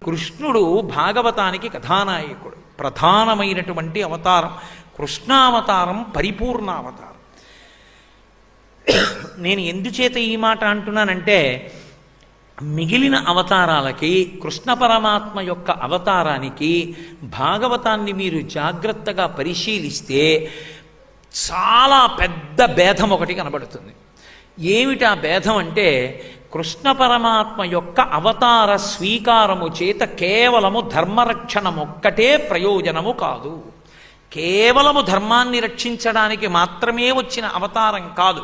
కృష్ణుడు భాగవతానికి కథానాయకుడు, ప్రధానమైనటువంటి అవతారం. కృష్ణావతారం పరిపూర్ణావతారం. నేను ఎందుచేత ఈ మాట అంటున్నానంటే, మిగిలిన అవతారాలకి కృష్ణ పరమాత్మ యొక్క అవతారానికి భాగవతాన్ని మీరు జాగ్రత్తగా పరిశీలిస్తే చాలా పెద్ద భేదం ఒకటి కనబడుతుంది. ఏమిటా భేదం అంటే, కృష్ణ పరమాత్మ యొక్క అవతార స్వీకారము చేత కేవలము ధర్మరక్షణమొక్కటే ప్రయోజనము కాదు. కేవలము ధర్మాన్ని రక్షించడానికి మాత్రమే వచ్చిన అవతారం కాదు.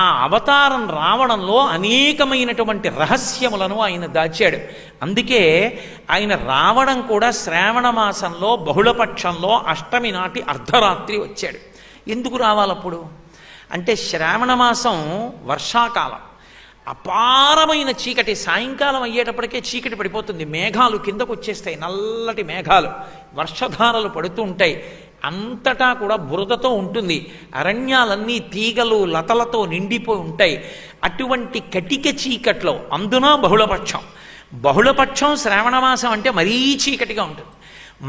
ఆ అవతారం రావడంలో అనేకమైనటువంటి రహస్యములను ఆయన దాచాడు. అందుకే ఆయన రావడం కూడా శ్రావణ మాసంలో బహుళపక్షంలో అష్టమి నాటి అర్ధరాత్రి వచ్చాడు. ఎందుకు రావాలప్పుడు అంటే, శ్రావణ మాసం వర్షాకాలం, అపారమైన చీకటి. సాయంకాలం అయ్యేటప్పటికే చీకటి పడిపోతుంది, మేఘాలు కిందకు వచ్చేస్తాయి, నల్లటి మేఘాలు, వర్షధారలు పడుతూ ఉంటాయి. అంతటా కూడా బురదతో ఉంటుంది, అరణ్యాలన్నీ తీగలు లతలతో నిండిపోయి ఉంటాయి. అటువంటి కటిక చీకట్లో, అందున బహుళపక్షం శ్రావణమాసం అంటే మరీ చీకటిగా ఉంటుంది.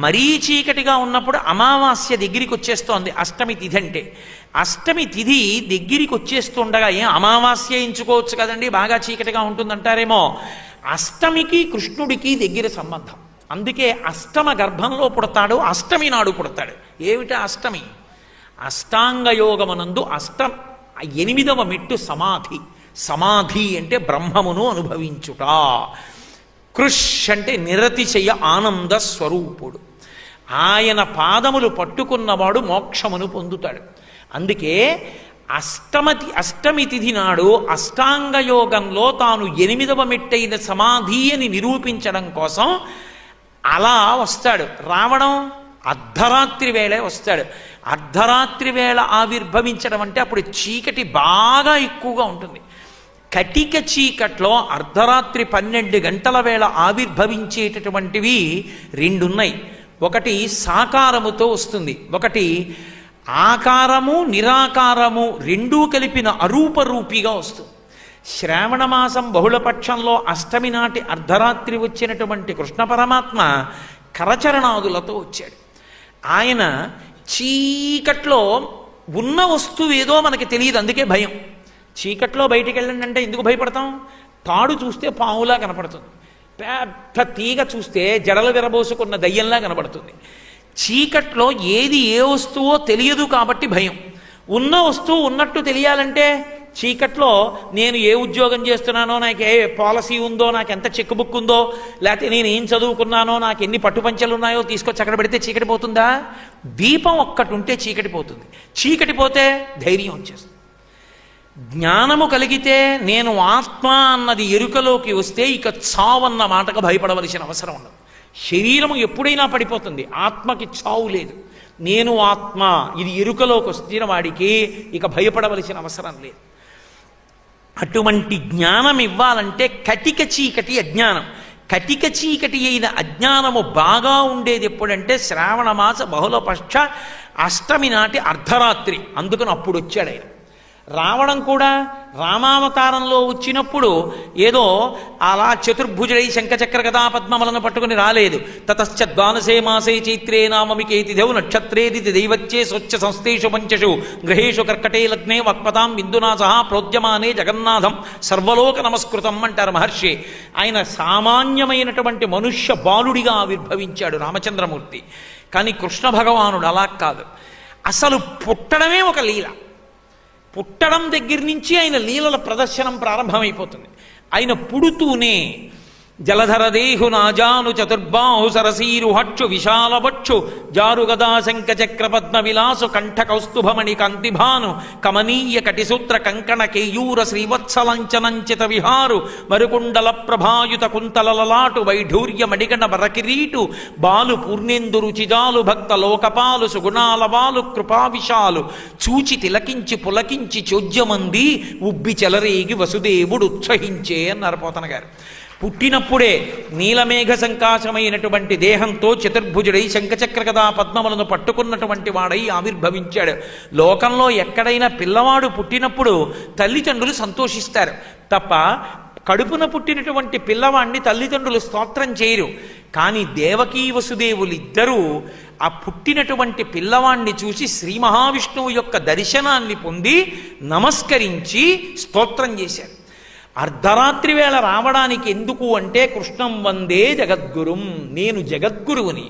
మరీ చీకటిగా ఉన్నప్పుడు అమావాస్య దగ్గరికి వచ్చేస్తోంది అష్టమి తిథి అంటే. అష్టమి తిథి దగ్గరికి వచ్చేస్తుండగా ఏం అమావాస్య ఎంచుకోవచ్చు కదండి, బాగా చీకటిగా ఉంటుందంటారేమో. అష్టమికి కృష్ణుడికి దగ్గర సంబంధం. అందుకే అష్టమ గర్భంలో పుడతాడు, అష్టమి నాడు పుడతాడు. ఏమిటా అష్టమి? అష్టాంగయోగమనందు 8వ మెట్టు సమాధి. సమాధి అంటే బ్రహ్మమును అనుభవించుట. కృష్ అంటే నిరతిశయ ఆనంద స్వరూపుడు. ఆయన పాదములు పట్టుకున్నవాడు మోక్షమును పొందుతాడు. అందుకే అష్టమి తిథి నాడు అష్టాంగయోగంలో తాను 8వ మెట్టైన సమాధి అని నిరూపించడం కోసం అలా వస్తాడు. రావడం అర్ధరాత్రి వేళే వస్తాడు. అర్ధరాత్రి వేళ ఆవిర్భవించడం అంటే అప్పుడు చీకటి బాగా ఎక్కువగా ఉంటుంది. కటిక చీకట్లో అర్ధరాత్రి 12 గంటల వేళ ఆవిర్భవించేటటువంటివి రెండున్నాయి. ఒకటి సాకారముతో వస్తుంది, ఒకటి ఆకారము నిరాకారము రెండూ కలిపిన అరూపరూపిగా వస్తుంది. శ్రావణమాసం బహుళపక్షంలో అష్టమి నాటి అర్ధరాత్రి వచ్చినటువంటి కృష్ణ పరమాత్మ కరచరణాదులతో వచ్చాడు. ఆయన చీకట్లో ఉన్న వస్తువు ఏదో మనకి తెలియదు, అందుకే భయం. చీకట్లో బయటికి వెళ్ళండి అంటే ఎందుకు భయపడతాం? తాడు చూస్తే పాములా కనపడుతుంది, పెద్ద తీగ చూస్తే జడలు విరబోసుకున్న దయ్యంలా కనబడుతుంది. చీకట్లో ఏది ఏ వస్తువో తెలియదు కాబట్టి భయం. ఉన్న వస్తువు ఉన్నట్టు తెలియాలంటే చీకట్లో నేను ఏ ఉద్యోగం చేస్తున్నానో, నాకు ఏ పాలసీ ఉందో, నాకు ఎంత చెక్ బుక్ ఉందో, లేకపోతే నేను ఏం చదువుకున్నానో, నాకు ఎన్ని పట్టుపంచలు ఉన్నాయో తీసుకొచ్చి అక్కడ పెడితే చీకటి పోతుందా? దీపం ఒక్కటి ఉంటే చీకటి పోతుంది. చీకటి పోతే ధైర్యం వచ్చేస్తుంది. జ్ఞానము కలిగితే నేను ఆత్మ అన్నది ఎరుకలోకి వస్తే ఇక చావన్న మాటకు భయపడవలసిన అవసరం ఉండదు. శరీరము ఎప్పుడైనా పడిపోతుంది, ఆత్మకి చావు లేదు. నేను ఆత్మ ఇది ఎరుకలోకి వచ్చిన వాడికి ఇక భయపడవలసిన అవసరం లేదు. అటువంటి జ్ఞానం ఇవ్వాలంటే కటిక చీకటి అజ్ఞానం. కటిక చీకటి అయిన అజ్ఞానము బాగా ఉండేది ఎప్పుడంటే శ్రావణమాస బహుళపక్ష అష్టమి నాటి అర్ధరాత్రి. అందుకని అప్పుడు వచ్చాడు ఆయన. రావడం కూడా రామావతారంలో వచ్చినప్పుడు ఏదో అలా చతుర్భుజుడై శంఖచక్ర గదా పద్మములను పట్టుకుని రాలేదు. తతశ్చ ద్వాదశే మాసే చైత్రే నామమికేతి దేవు నక్షత్రేది దైవత్యే స్వచ్ఛ సంస్థేషు పంచషు గ్రహేషు కర్కటే లగ్నే వక్పతాం బిందునా సహా ప్రోద్యమానే జగన్నాథం సర్వలోక నమస్కృతం అంటారు మహర్షి. ఆయన సామాన్యమైనటువంటి మనుష్య బాలుడిగా ఆవిర్భవించాడు రామచంద్రమూర్తి. కానీ కృష్ణ భగవానుడు అలా కాదు. అసలు పుట్టడమే ఒక లీల. పుట్టడం దగ్గర నుంచి ఆయన లీలల ప్రదర్శనం ప్రారంభమైపోతుంది. ఆయన పుడుతూనే జలధర దేహు నాజాను చతుర్బాహు సరసీరు హక్షు విశాలవక్షు జారుగదా శంఖ చక్ర పద్మ విలాసు కంఠ కౌస్తుభమణి కాంతిభాను కమనీయ కటిసూత్ర కంకణ కేయూర శ్రీవత్సలంచనంచిత విహారు మరుకుండల ప్రభాయుత కుంతలలలాటు వైఢూర్య మడిగణ బరకిరీటు బాలు పూర్ణేందు రుచిజాలు భక్త లోకపాలు సుగుణాల బాలు కృపావిశాలు చూచి తిలకించి పులకించి చోద్యమంది ఉబ్బి చెలరేగి వసుదేవుడు ఉత్సహించే అన్నారు పోతన గారు. పుట్టినప్పుడే నీలమేఘ సంకాశమైనటువంటి దేహంతో చతుర్భుజుడై శంఖచక్ర గదా పద్మములను పట్టుకున్నటువంటి వాడై ఆవిర్భవించాడు. లోకంలో ఎక్కడైనా పిల్లవాడు పుట్టినప్పుడు తల్లిదండ్రులు సంతోషిస్తారు తప్ప కడుపున పుట్టినటువంటి పిల్లవాణ్ణి తల్లిదండ్రులు స్తోత్రం చేయరు. కానీ దేవకీ వసుదేవులిద్దరూ ఆ పుట్టినటువంటి పిల్లవాణ్ణి చూసి శ్రీ మహావిష్ణువు యొక్క దర్శనాన్ని పొంది నమస్కరించి స్తోత్రం చేశారు. అర్ధరాత్రి వేళ రావడానికి ఎందుకు అంటే కృష్ణం వందే జగద్గురుం, నేను జగద్గురువుని,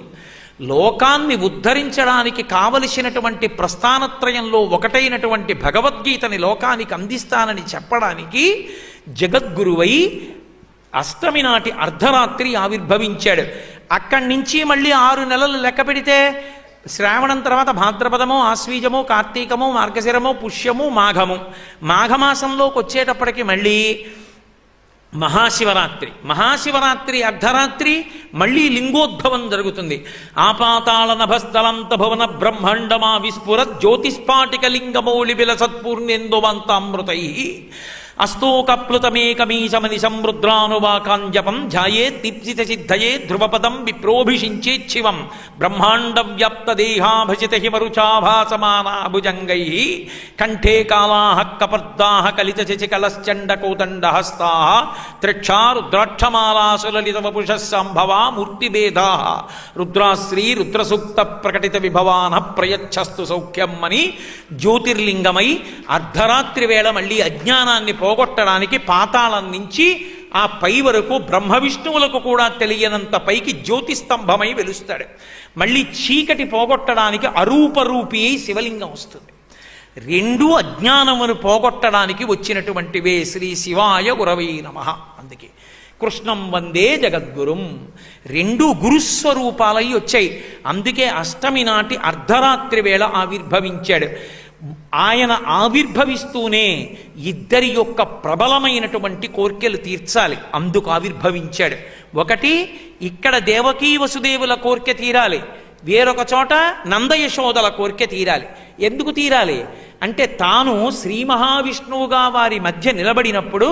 లోకాన్ని ఉద్ధరించడానికి కావలసినటువంటి ప్రస్థానత్రయంలో ఒకటైనటువంటి భగవద్గీతని లోకానికి అందిస్తానని చెప్పడానికి జగద్గురువై అష్టమి నాటి అర్ధరాత్రి ఆవిర్భవించాడు. అక్కడి నుంచి మళ్ళీ 6 నెలలు లెక్క పెడితే శ్రావణం తర్వాత భాద్రపదము, ఆశ్వీజము, కార్తీకము, మార్గశిరము, పుష్యము, మాఘము. మాఘమాసంలోకి వచ్చేటప్పటికి మళ్ళీ మహాశివరాత్రి అర్ధరాత్రి మళ్ళీ లింగోద్భవం జరుగుతుంది. ఆపాతాళ నభస్థలంత భువన బ్రహ్మాండమా విస్ఫుర జ్యోతిస్పాటిక లింగమౌళి విలసత్పూర్ణేందువంతామృతై అస్తోకప్లుతమేకమీశమనిశం రుద్రానువాకాంజపం ధ్యాయే దీప్సిత సిద్ధయే ధ్రువపదం విప్రోభిషించేచ్చివం బ్రహ్మాండ వ్యాప్త దేహాభజిత హిమరుచాభాసమానాభుజంగై కంఠే కాళాః కపర్దాః కలిత శశికలశ్చండకోదండహస్తాః త్రిక్షా రుద్రాక్షమాలాసులలిత వపుషః సంభవా మూర్తిభేదాః రుద్రాశ్రీ రుద్రసూక్త ప్రకటిత విభవానః ప్రయచ్చస్తు సౌఖ్యం అని జ్యోతిర్లింగమై అర్ధరాత్రి వేళ మళ్ళీ అజ్ఞానాన్ని పోగొట్టడానికి పాతాళం నుంచి ఆ పై వరకు బ్రహ్మ విష్ణువులకు కూడా తెలియనంత పైకి జ్యోతిస్తంభమై వెలుస్తాడు. మళ్ళీ చీకటి పోగొట్టడానికి అరూపరూపి శివలింగం వస్తుంది. రెండు అజ్ఞానమును పోగొట్టడానికి వచ్చినటువంటివే శ్రీ శివాయ గురవై నమః. అందుకే కృష్ణం వందే జగద్గురుం, రెండు గురుస్వరూపాలై వచ్చాయి. అందుకే అష్టమి నాటి అర్ధరాత్రి వేళ ఆవిర్భవించాడు. ఆయన ఆవిర్భవిస్తూనే ఇద్దరి యొక్క ప్రబలమైనటువంటి కోర్కెలు తీర్చాలి, అందుకు ఆవిర్భవించాడు. ఒకటి ఇక్కడ దేవకీ వసుదేవుల కోర్కె తీరాలి, వేరొక చోట నందయశోదల కోర్కె తీరాలి. ఎందుకు తీరాలి అంటే తాను శ్రీ మహావిష్ణువుగా వారి మధ్య నిలబడినప్పుడు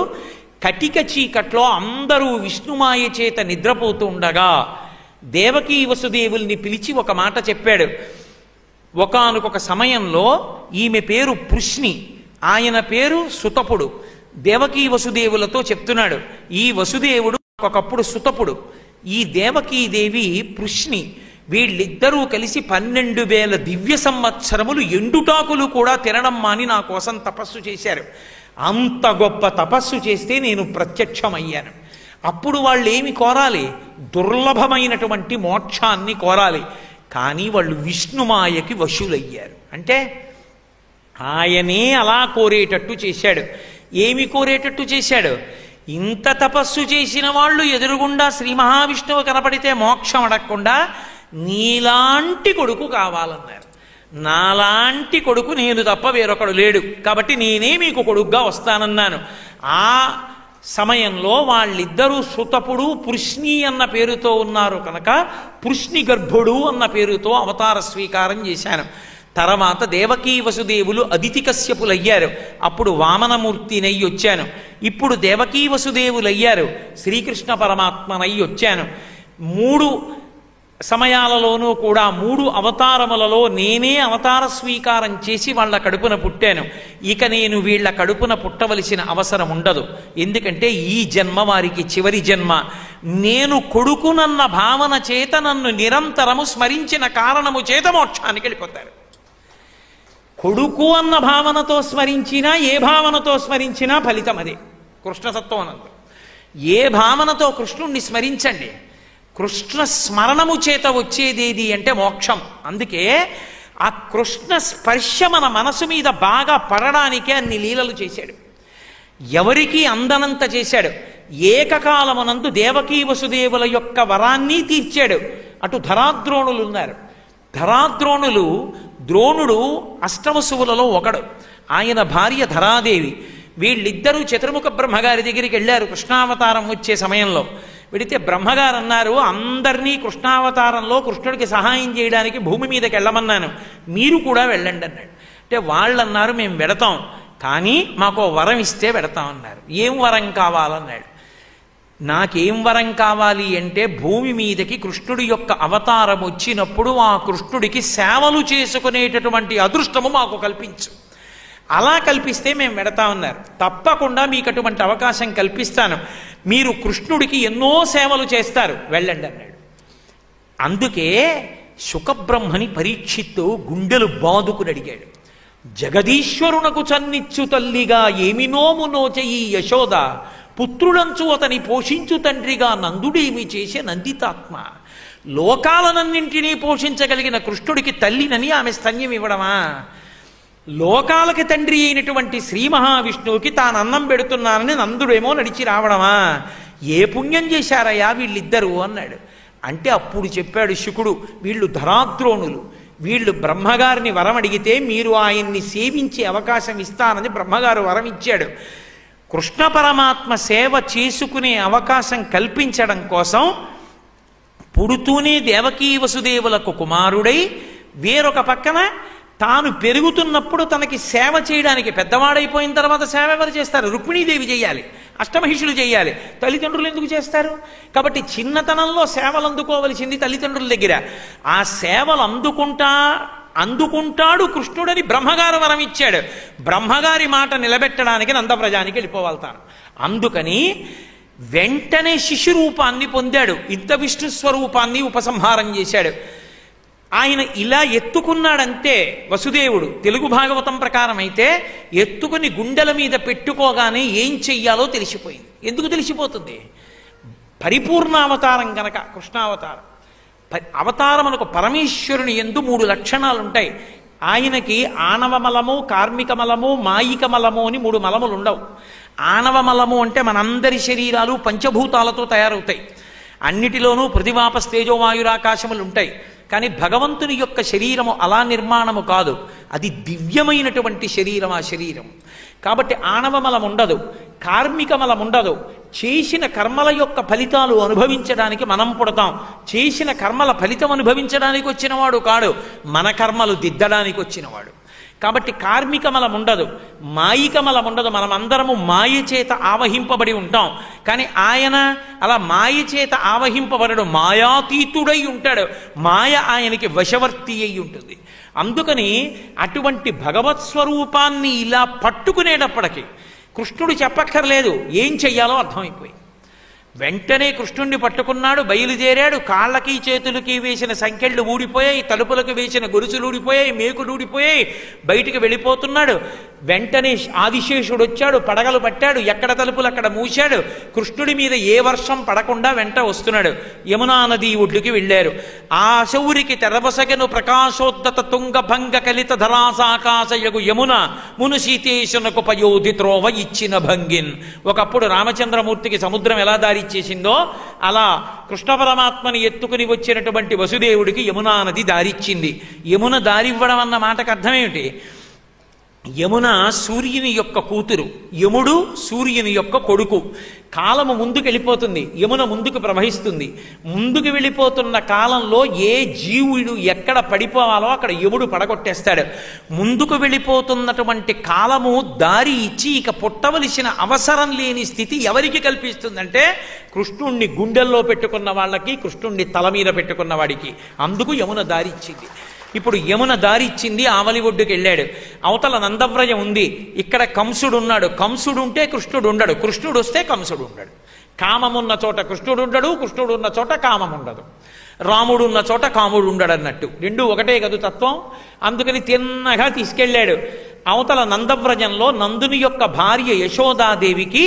కటిక చీకట్లో అందరూ విష్ణుమాయ చేత నిద్రపోతూ ఉండగా దేవకీ వసుదేవుల్ని పిలిచి ఒక మాట చెప్పాడు. ఒకానొక సమయంలో ఈమె పేరు పృష్ణి, ఆయన పేరు సుతపుడు. దేవకీ వసుదేవులతో చెప్తున్నాడు, ఈ వసుదేవుడు ఒకప్పుడు సుతపుడు, ఈ దేవకీదేవి పృష్ణి, వీళ్ళిద్దరూ కలిసి 12,000 దివ్య సంవత్సరములు ఎండుటాకులు కూడా తినడం మాని నా కోసం తపస్సు చేశారు. అంత గొప్ప తపస్సు చేస్తే నేను ప్రత్యక్షమయ్యాను. అప్పుడు వాళ్ళు ఏమి కోరాలి? దుర్లభమైనటువంటి మోక్షాన్ని కోరాలి. కానీ వాళ్ళు విష్ణుమాయకి వశులయ్యారు. అంటే ఆయనే అలా కోరేటట్టు చేశాడు. ఏమి కోరేటట్టు చేశాడు? ఇంత తపస్సు చేసిన వాళ్ళు ఎదురుగుండా శ్రీ మహావిష్ణువు కనపడితే మోక్షం అడగకుండా నీలాంటి కొడుకు కావాలన్నారు. నాలాంటి కొడుకు నేను తప్ప వేరొకడు లేడు, కాబట్టి నేనే మీకు కొడుకుగా వస్తానన్నాను. ఆ సమయంలో వాళ్ళిద్దరూ సుతపుడు పృష్ణి అన్న పేరుతో ఉన్నారు కనుక పృష్ణి గర్భుడు అన్న పేరుతో అవతార స్వీకారం చేశాను. తర్వాత దేవకీ వసుదేవులు అదితి కశ్యపులయ్యారు, అప్పుడు వామనమూర్తినై వచ్చాను. ఇప్పుడు దేవకీ వసుదేవులయ్యారు, శ్రీకృష్ణ పరమాత్మనై వచ్చాను. 3 సమయాలలోనూ కూడా 3 అవతారములలో నేనే అవతార స్వీకారం చేసి వాళ్ళ కడుపున పుట్టాను. ఇక నేను వీళ్ళ కడుపున పుట్టవలసిన అవసరం ఉండదు, ఎందుకంటే ఈ జన్మ వారికి చివరి జన్మ. నేను కొడుకునన్న భావన చేత నన్ను నిరంతరము స్మరించిన కారణము చేత మోక్షానికి వెళ్ళిపోతారు. కొడుకు అన్న భావనతో స్మరించినా ఏ భావనతో స్మరించినా ఫలితం అదే. కృష్ణతత్వం అనంతం ఏ భావనతో కృష్ణుణ్ణి స్మరించండి, కృష్ణ స్మరణము చేత వచ్చేదేది అంటే మోక్షం. అందుకే ఆ కృష్ణ స్పర్శ మన మనసు మీద బాగా పడడానికే అన్ని లీలలు చేశాడు. ఎవరికీ అందనంత చేశాడు. ఏకకాలమునందు దేవకీ వసుదేవుల యొక్క వరాన్ని తీర్చాడు. అటు ధరాద్రోణులు ఉన్నారు. ద్రోణుడు అష్టవసువులలో ఒకడు, ఆయన భార్య ధరాదేవి. వీళ్ళిద్దరూ చతుర్ముఖ బ్రహ్మగారి దగ్గరికి వెళ్ళారు కృష్ణావతారం వచ్చే సమయంలో. వెడితే బ్రహ్మగారు అన్నారు, అందరినీ కృష్ణావతారంలో కృష్ణుడికి సహాయం చేయడానికి భూమి మీదకి వెళ్ళమన్నాను, మీరు కూడా వెళ్ళండి అన్నాడు. అంటే వాళ్ళు అన్నారు, మేము వెడతాం, కానీ మాకు వరం ఇస్తే వెడతామన్నారు. ఏం వరం కావాలన్నాడు. నాకేం వరం కావాలి అంటే భూమి మీదకి కృష్ణుడి యొక్క అవతారం వచ్చినప్పుడు ఆ కృష్ణుడికి సేవలు చేసుకునేటటువంటి అదృష్టము మాకు కల్పించు, అలా కల్పిస్తే మేము వెడతామన్నారు. తప్పకుండా మీకు అటువంటి అవకాశం కల్పిస్తాను. మీరు కృష్ణుడికి ఎన్నో సేవలు చేస్తారు, వెళ్ళండి అన్నాడు. అందుకే శుకబ్రహ్మని పరీక్షిత్తు గుండెలు బాదుకుని అడిగాడు, జగదీశ్వరునకు చన్నిచ్చు తల్లిగా ఏమి నోము నోచయి యశోద, పుత్రుడంచు అతని పోషించు తండ్రిగా నందుడేమి చేసే నందితాత్మ. లోకాలనన్నింటినీ పోషించగలిగిన కృష్ణుడికి తల్లినని ఆమె స్తన్యం ఇవ్వడమా? లోకాలకి తండ్రి అయినటువంటి శ్రీ మహావిష్ణువుకి తాను అన్నం పెడుతున్నానని నందుడేమో నడిచి రావడమా? ఏ పుణ్యం చేశారయ్యా వీళ్ళిద్దరూ అన్నాడు. అంటే అప్పుడు చెప్పాడు శుకుడు, వీళ్ళు ధరాద్రోణులు, వీళ్ళు బ్రహ్మగారిని వరం అడిగితే మీరు ఆయన్ని సేవించే అవకాశం ఇస్తానని బ్రహ్మగారు వరం ఇచ్చాడు. కృష్ణ పరమాత్మ సేవ చేసుకునే అవకాశం కల్పించడం కోసం పుడుతూనే దేవకీ వసుదేవులకు కుమారుడై, వేరొక పక్కన తాను పెరుగుతున్నప్పుడు తనకి సేవ చేయడానికి, పెద్దవాడైపోయిన తర్వాత సేవ ఎవరు చేస్తారు? రుక్మిణీదేవి చేయాలి, అష్టమహిషులు చేయాలి, తల్లిదండ్రులు ఎందుకు చేస్తారు? కాబట్టి చిన్నతనంలో సేవలు అందుకోవలసింది తల్లిదండ్రుల దగ్గర. ఆ సేవలు అందుకుంటాడు కృష్ణుడని బ్రహ్మగారు వరం ఇచ్చాడు. బ్రహ్మగారి మాట నిలబెట్టడానికి నందవ్రజానికి వెళ్ళిపోవాలి తాను. అందుకని వెంటనే శిశురూపాన్ని పొందాడు, ఇంత విష్ణు స్వరూపాన్ని ఉపసంహారం చేశాడు. ఆయన ఇలా ఎత్తుకున్నాడంతే వసుదేవుడు. తెలుగు భాగవతం ప్రకారం అయితే ఎత్తుకుని గుండెల మీద పెట్టుకోగానే ఏం చెయ్యాలో తెలిసిపోయింది. ఎందుకు తెలిసిపోతుంది? పరిపూర్ణ అవతారం గనక కృష్ణావతారం. అవతారమునకు పరమేశ్వరుని యందు 3 లక్షణాలు ఉంటాయి. ఆయనకి ఆణవ మలము, కార్మిక మలము, మాయిక మలము అని 3 మలములు ఉండవు. ఆణవ మలము అంటే మనందరి శరీరాలు పంచభూతాలతో తయారవుతాయి. అన్నిటిలోనూ పృథివాపస్ తేజోవాయురాకాశములు ఉంటాయి. కానీ భగవంతుని యొక్క శరీరము అలా నిర్మాణము కాదు, అది దివ్యమైనటువంటి శరీరం. ఆ శరీరం కాబట్టి ఆణవమలం ఉండదు, కార్మిక మలం ఉండదు. చేసిన కర్మల యొక్క ఫలితాలు అనుభవించడానికి మనం పుడతాం. చేసిన కర్మల ఫలితం అనుభవించడానికి వచ్చినవాడు కాడు, మన కర్మలు దిద్దడానికి వచ్చినవాడు. కాబట్టి కార్మిక మలం ఉండదు, మాయిక మలం ఉండదు. మనమందరము మాయ చేత ఆవహింపబడి ఉంటాం. కానీ ఆయన అలా మాయ చేత ఆవహింపబడడు, మాయాతీతుడై ఉంటాడు. మాయ ఆయనకి వశవర్తి అయి ఉంటుంది. అందుకని అటువంటి భగవత్ స్వరూపాన్ని ఇలా పట్టుకునేటప్పటికీ కృష్ణుడు చెప్పక్కర్లేదు, ఏం చెయ్యాలో అర్థమైపోయింది. వెంటనే కృష్ణుణ్ణి పట్టుకున్నాడు, బయలుదేరాడు. కాళ్ళకి చేతులకి వేసిన సంకెళ్ళు ఊడిపోయాయి, తలుపులకు వేసిన గొలుసులు ఊడిపోయాయి, మేకులు ఊడిపోయాయి. బయటికి వెళ్ళిపోతున్నాడు. వెంటనే ఆదిశేషుడు వచ్చాడు, పడగలు పట్టాడు, ఎక్కడ తలుపులు అక్కడ మూశాడు. కృష్ణుడి మీద ఏ వర్షం పడకుండా వెంట వస్తున్నాడు. యమునా నది ఒడ్డుకి వెళ్ళారు. ఆ శౌరికి తెరవసగను ప్రకాశోద్దత తుంగ భంగ కలిత ధరాసాకాశయగు యమున మును సీతేశునకు పయోధి త్రోవ ఇచ్చిన భంగిన్. ఒకప్పుడు రామచంద్రమూర్తికి సముద్రం ఎలా దారి ఇచ్చేసిందో అలా కృష్ణ పరమాత్మని ఎత్తుకుని వచ్చినటువంటి వసుదేవుడికి యమునా నది దారిచ్చింది. యమున దారివ్వడం అన్న మాటకు అర్థమేమిటి? యమున సూర్యుని యొక్క కూతురు, యముడు సూర్యుని యొక్క కొడుకు. కాలము ముందుకు వెళ్ళిపోతుంది, యమున ముందుకు ప్రవహిస్తుంది. ముందుకు వెళ్ళిపోతున్న కాలంలో ఏ జీవుడు ఎక్కడ పడిపోవాలో అక్కడ యముడు పడగొట్టేస్తాడు. ముందుకు వెళ్ళిపోతున్నటువంటి కాలము దారి ఇచ్చి ఇక పుట్టవలసిన అవసరం లేని స్థితి ఎవరికి కల్పిస్తుందంటే కృష్ణుణ్ణి గుండెల్లో పెట్టుకున్న వాళ్ళకి, కృష్ణుణ్ణి తల మీద పెట్టుకున్న వాడికి. అందుకు యమున దారి ఇచ్చింది. ఇప్పుడు యమున దారిచ్చింది, ఆవలి ఒడ్డుకి వెళ్ళాడు. అవతల నందవ్రజం ఉంది, ఇక్కడ కంసుడు ఉన్నాడు. కంసుడు ఉంటే కృష్ణుడు ఉండడు, కృష్ణుడు వస్తే కంసుడు ఉండడు. కామమున్న చోట కృష్ణుడు ఉండడు, కృష్ణుడు ఉన్న చోట కామం ఉండదు. రాముడు ఉన్న చోట కాముడు ఉండడు అన్నట్టు, రెండు ఒకటే కదు తత్వం. అందుకని తిన్నగా తీసుకెళ్ళాడు. అవతల నందవ్రజంలో నందుని యొక్క భార్య యశోదాదేవికి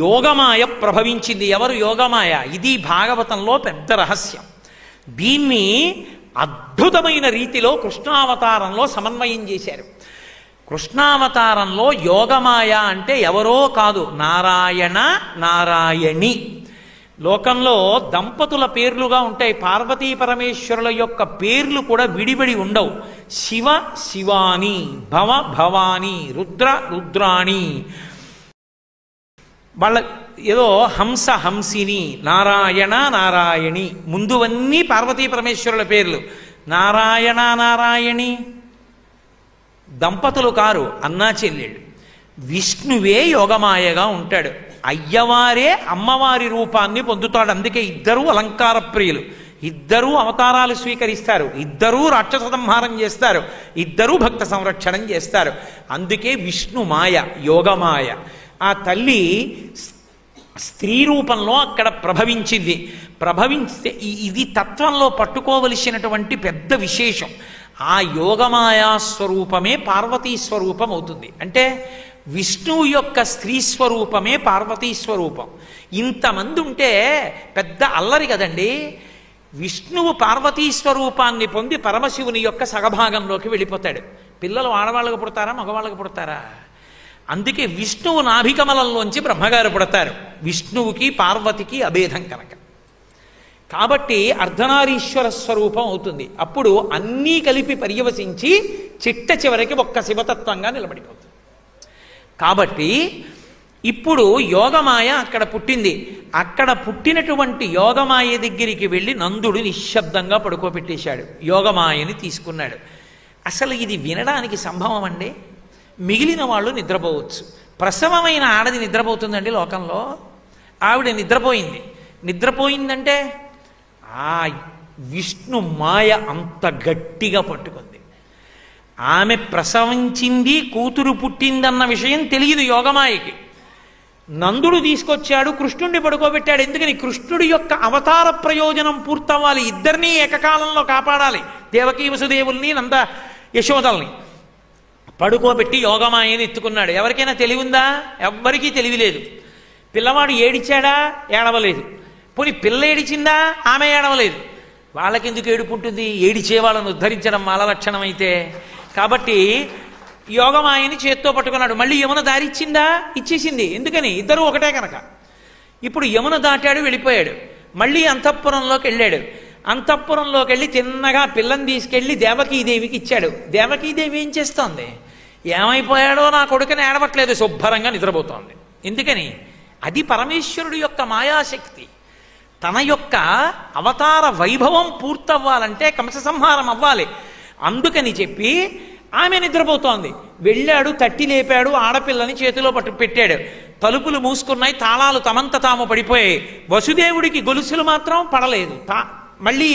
యోగమాయ ప్రభవించింది. ఎవరు యోగమాయ? ఇది భాగవతంలో పెద్ద రహస్యం. దీన్ని అద్భుతమైన రీతిలో కృష్ణావతారంలో సమన్వయం చేశారు. కృష్ణావతారంలో యోగమాయ అంటే ఎవరో కాదు, నారాయణ నారాయణి. లోకంలో దంపతుల పేర్లుగా ఉంటాయి, పార్వతీ పరమేశ్వరుల యొక్క పేర్లు కూడా విడివిడి ఉండవు. శివ శివాని, భవ భవాని, రుద్ర రుద్రాణి. వాళ్ళ ఏదో హంస హంసిని, నారాయణ నారాయణి, ముందువన్నీ పార్వతీ పరమేశ్వరుల పేర్లు. నారాయణ నారాయణి దంపతులు కారు, అన్నా చెల్లెళ్ళు. విష్ణువే యోగమాయగా ఉంటాడు, అయ్యవారే అమ్మవారి రూపాన్ని పొందుతాడు. అందుకే ఇద్దరూ అలంకార ప్రియులు, ఇద్దరూ అవతారాలు స్వీకరిస్తారు, ఇద్దరూ రాక్షస సంహారం చేస్తారు, ఇద్దరూ భక్త సంరక్షణం చేస్తారు. అందుకే విష్ణు మాయ, యోగమాయ. ఆ తల్లి స్త్రీ రూపంలో అక్కడ ప్రభవించింది. ప్రభవించితే ఇది తత్వంలో పట్టుకోవలసినటువంటి పెద్ద విశేషం. ఆ యోగమాయా స్వరూపమే పార్వతీ స్వరూపం అవుతుంది. అంటే విష్ణువు యొక్క స్త్రీ స్వరూపమే పార్వతీ స్వరూపం. ఇంతమంది ఉంటే పెద్ద అల్లరి కదండి. విష్ణువు పార్వతీ స్వరూపాన్ని పొంది పరమశివుని యొక్క సగభాగంలోకి వెళ్ళిపోతాడు. పిల్లలు ఆడవాళ్ళకు పుడతారా, మగవాళ్ళకు పుడతారా? అందుకే విష్ణువు నాభికమలంలోంచి బ్రహ్మగారు పుడతారు. విష్ణువుకి పార్వతికి అభేదం కనుక. కాబట్టి అర్ధనారీశ్వర స్వరూపం అవుతుంది. అప్పుడు అన్నీ కలిపి పర్యవసించి చిట్ట చివరికి ఒక్క శివతత్వంగా నిలబడిపోతుంది. కాబట్టి ఇప్పుడు యోగమాయ అక్కడ పుట్టింది. అక్కడ పుట్టినటువంటి యోగమాయ దగ్గరికి వెళ్ళి నందుడు నిశ్శబ్దంగా పడుకోబెట్టేశాడు. యోగమాయని తీసుకున్నాడు. అసలు ఇది వినడానికి సంభవం అండి. మిగిలిన వాళ్ళు నిద్రపోవచ్చు. ప్రసవమైన ఆడది నిద్రపోతుందండి లోకంలో. ఆవిడ నిద్రపోయింది. నిద్రపోయిందంటే ఆ విష్ణు మాయ అంత గట్టిగా పట్టుకుంది. ఆమె ప్రసవించింది, కూతురు పుట్టిందన్న విషయం తెలియదు యోగమాయకి. నందుడు తీసుకొచ్చాడు, కృష్ణుడిని పడుకోబెట్టాడు. ఎందుకని? కృష్ణుడి యొక్క అవతార ప్రయోజనం పూర్తవ్వాలి. ఇద్దరినీ ఏకకాలంలో కాపాడాలి. దేవకీ వసుదేవుల్ని, నంద యశోదల్ని పడుకోబెట్టి యోగమాయని ఎత్తుకున్నాడు. ఎవరికైనా తెలివి ఉందా? ఎవ్వరికీ తెలివి లేదు. పిల్లవాడు ఏడిచాడా? ఏడవలేదు. పోనీ పిల్ల ఏడిచిందా? ఆమె ఏడవలేదు. వాళ్ళకెందుకు ఏడుపుంటుంది? ఏడిచే వాళ్ళను ఉద్ధరించడం వాళ్ళ లక్షణం అయితే. కాబట్టి యోగమాయని చేత్తో పట్టుకున్నాడు. మళ్ళీ యమున దారి ఇచ్చిందా? ఇచ్చేసింది. ఎందుకని? ఇద్దరు ఒకటే కనుక. ఇప్పుడు యమున దాటాడు, వెళ్ళిపోయాడు. మళ్ళీ అంతఃపురంలోకి వెళ్ళాడు. అంతఃపురంలోకి వెళ్ళి తిన్నగా పిల్లని తీసుకెళ్ళి దేవకీదేవికి ఇచ్చాడు. దేవకీదేవి ఏం చేస్తోంది? ఏమైపోయాడో నా కొడుకుని ఏడవట్లేదు, శుభ్రంగా నిద్రపోతోంది. ఎందుకని? అది పరమేశ్వరుడు యొక్క మాయాశక్తి. తన యొక్క అవతార వైభవం పూర్తవ్వాలంటే కంస సంహారం అవ్వాలి. అందుకని చెప్పి ఆమె నిద్రపోతోంది. వెళ్ళాడు, తట్టి లేపాడు, ఆడపిల్లని చేతిలో పట్టు పెట్టాడు. తలుపులు మూసుకున్నాయి, తాళాలు తమంత తాము పడిపోయాయి. వసుదేవుడికి గొలుసులు మాత్రం పడలేదు, మళ్ళీ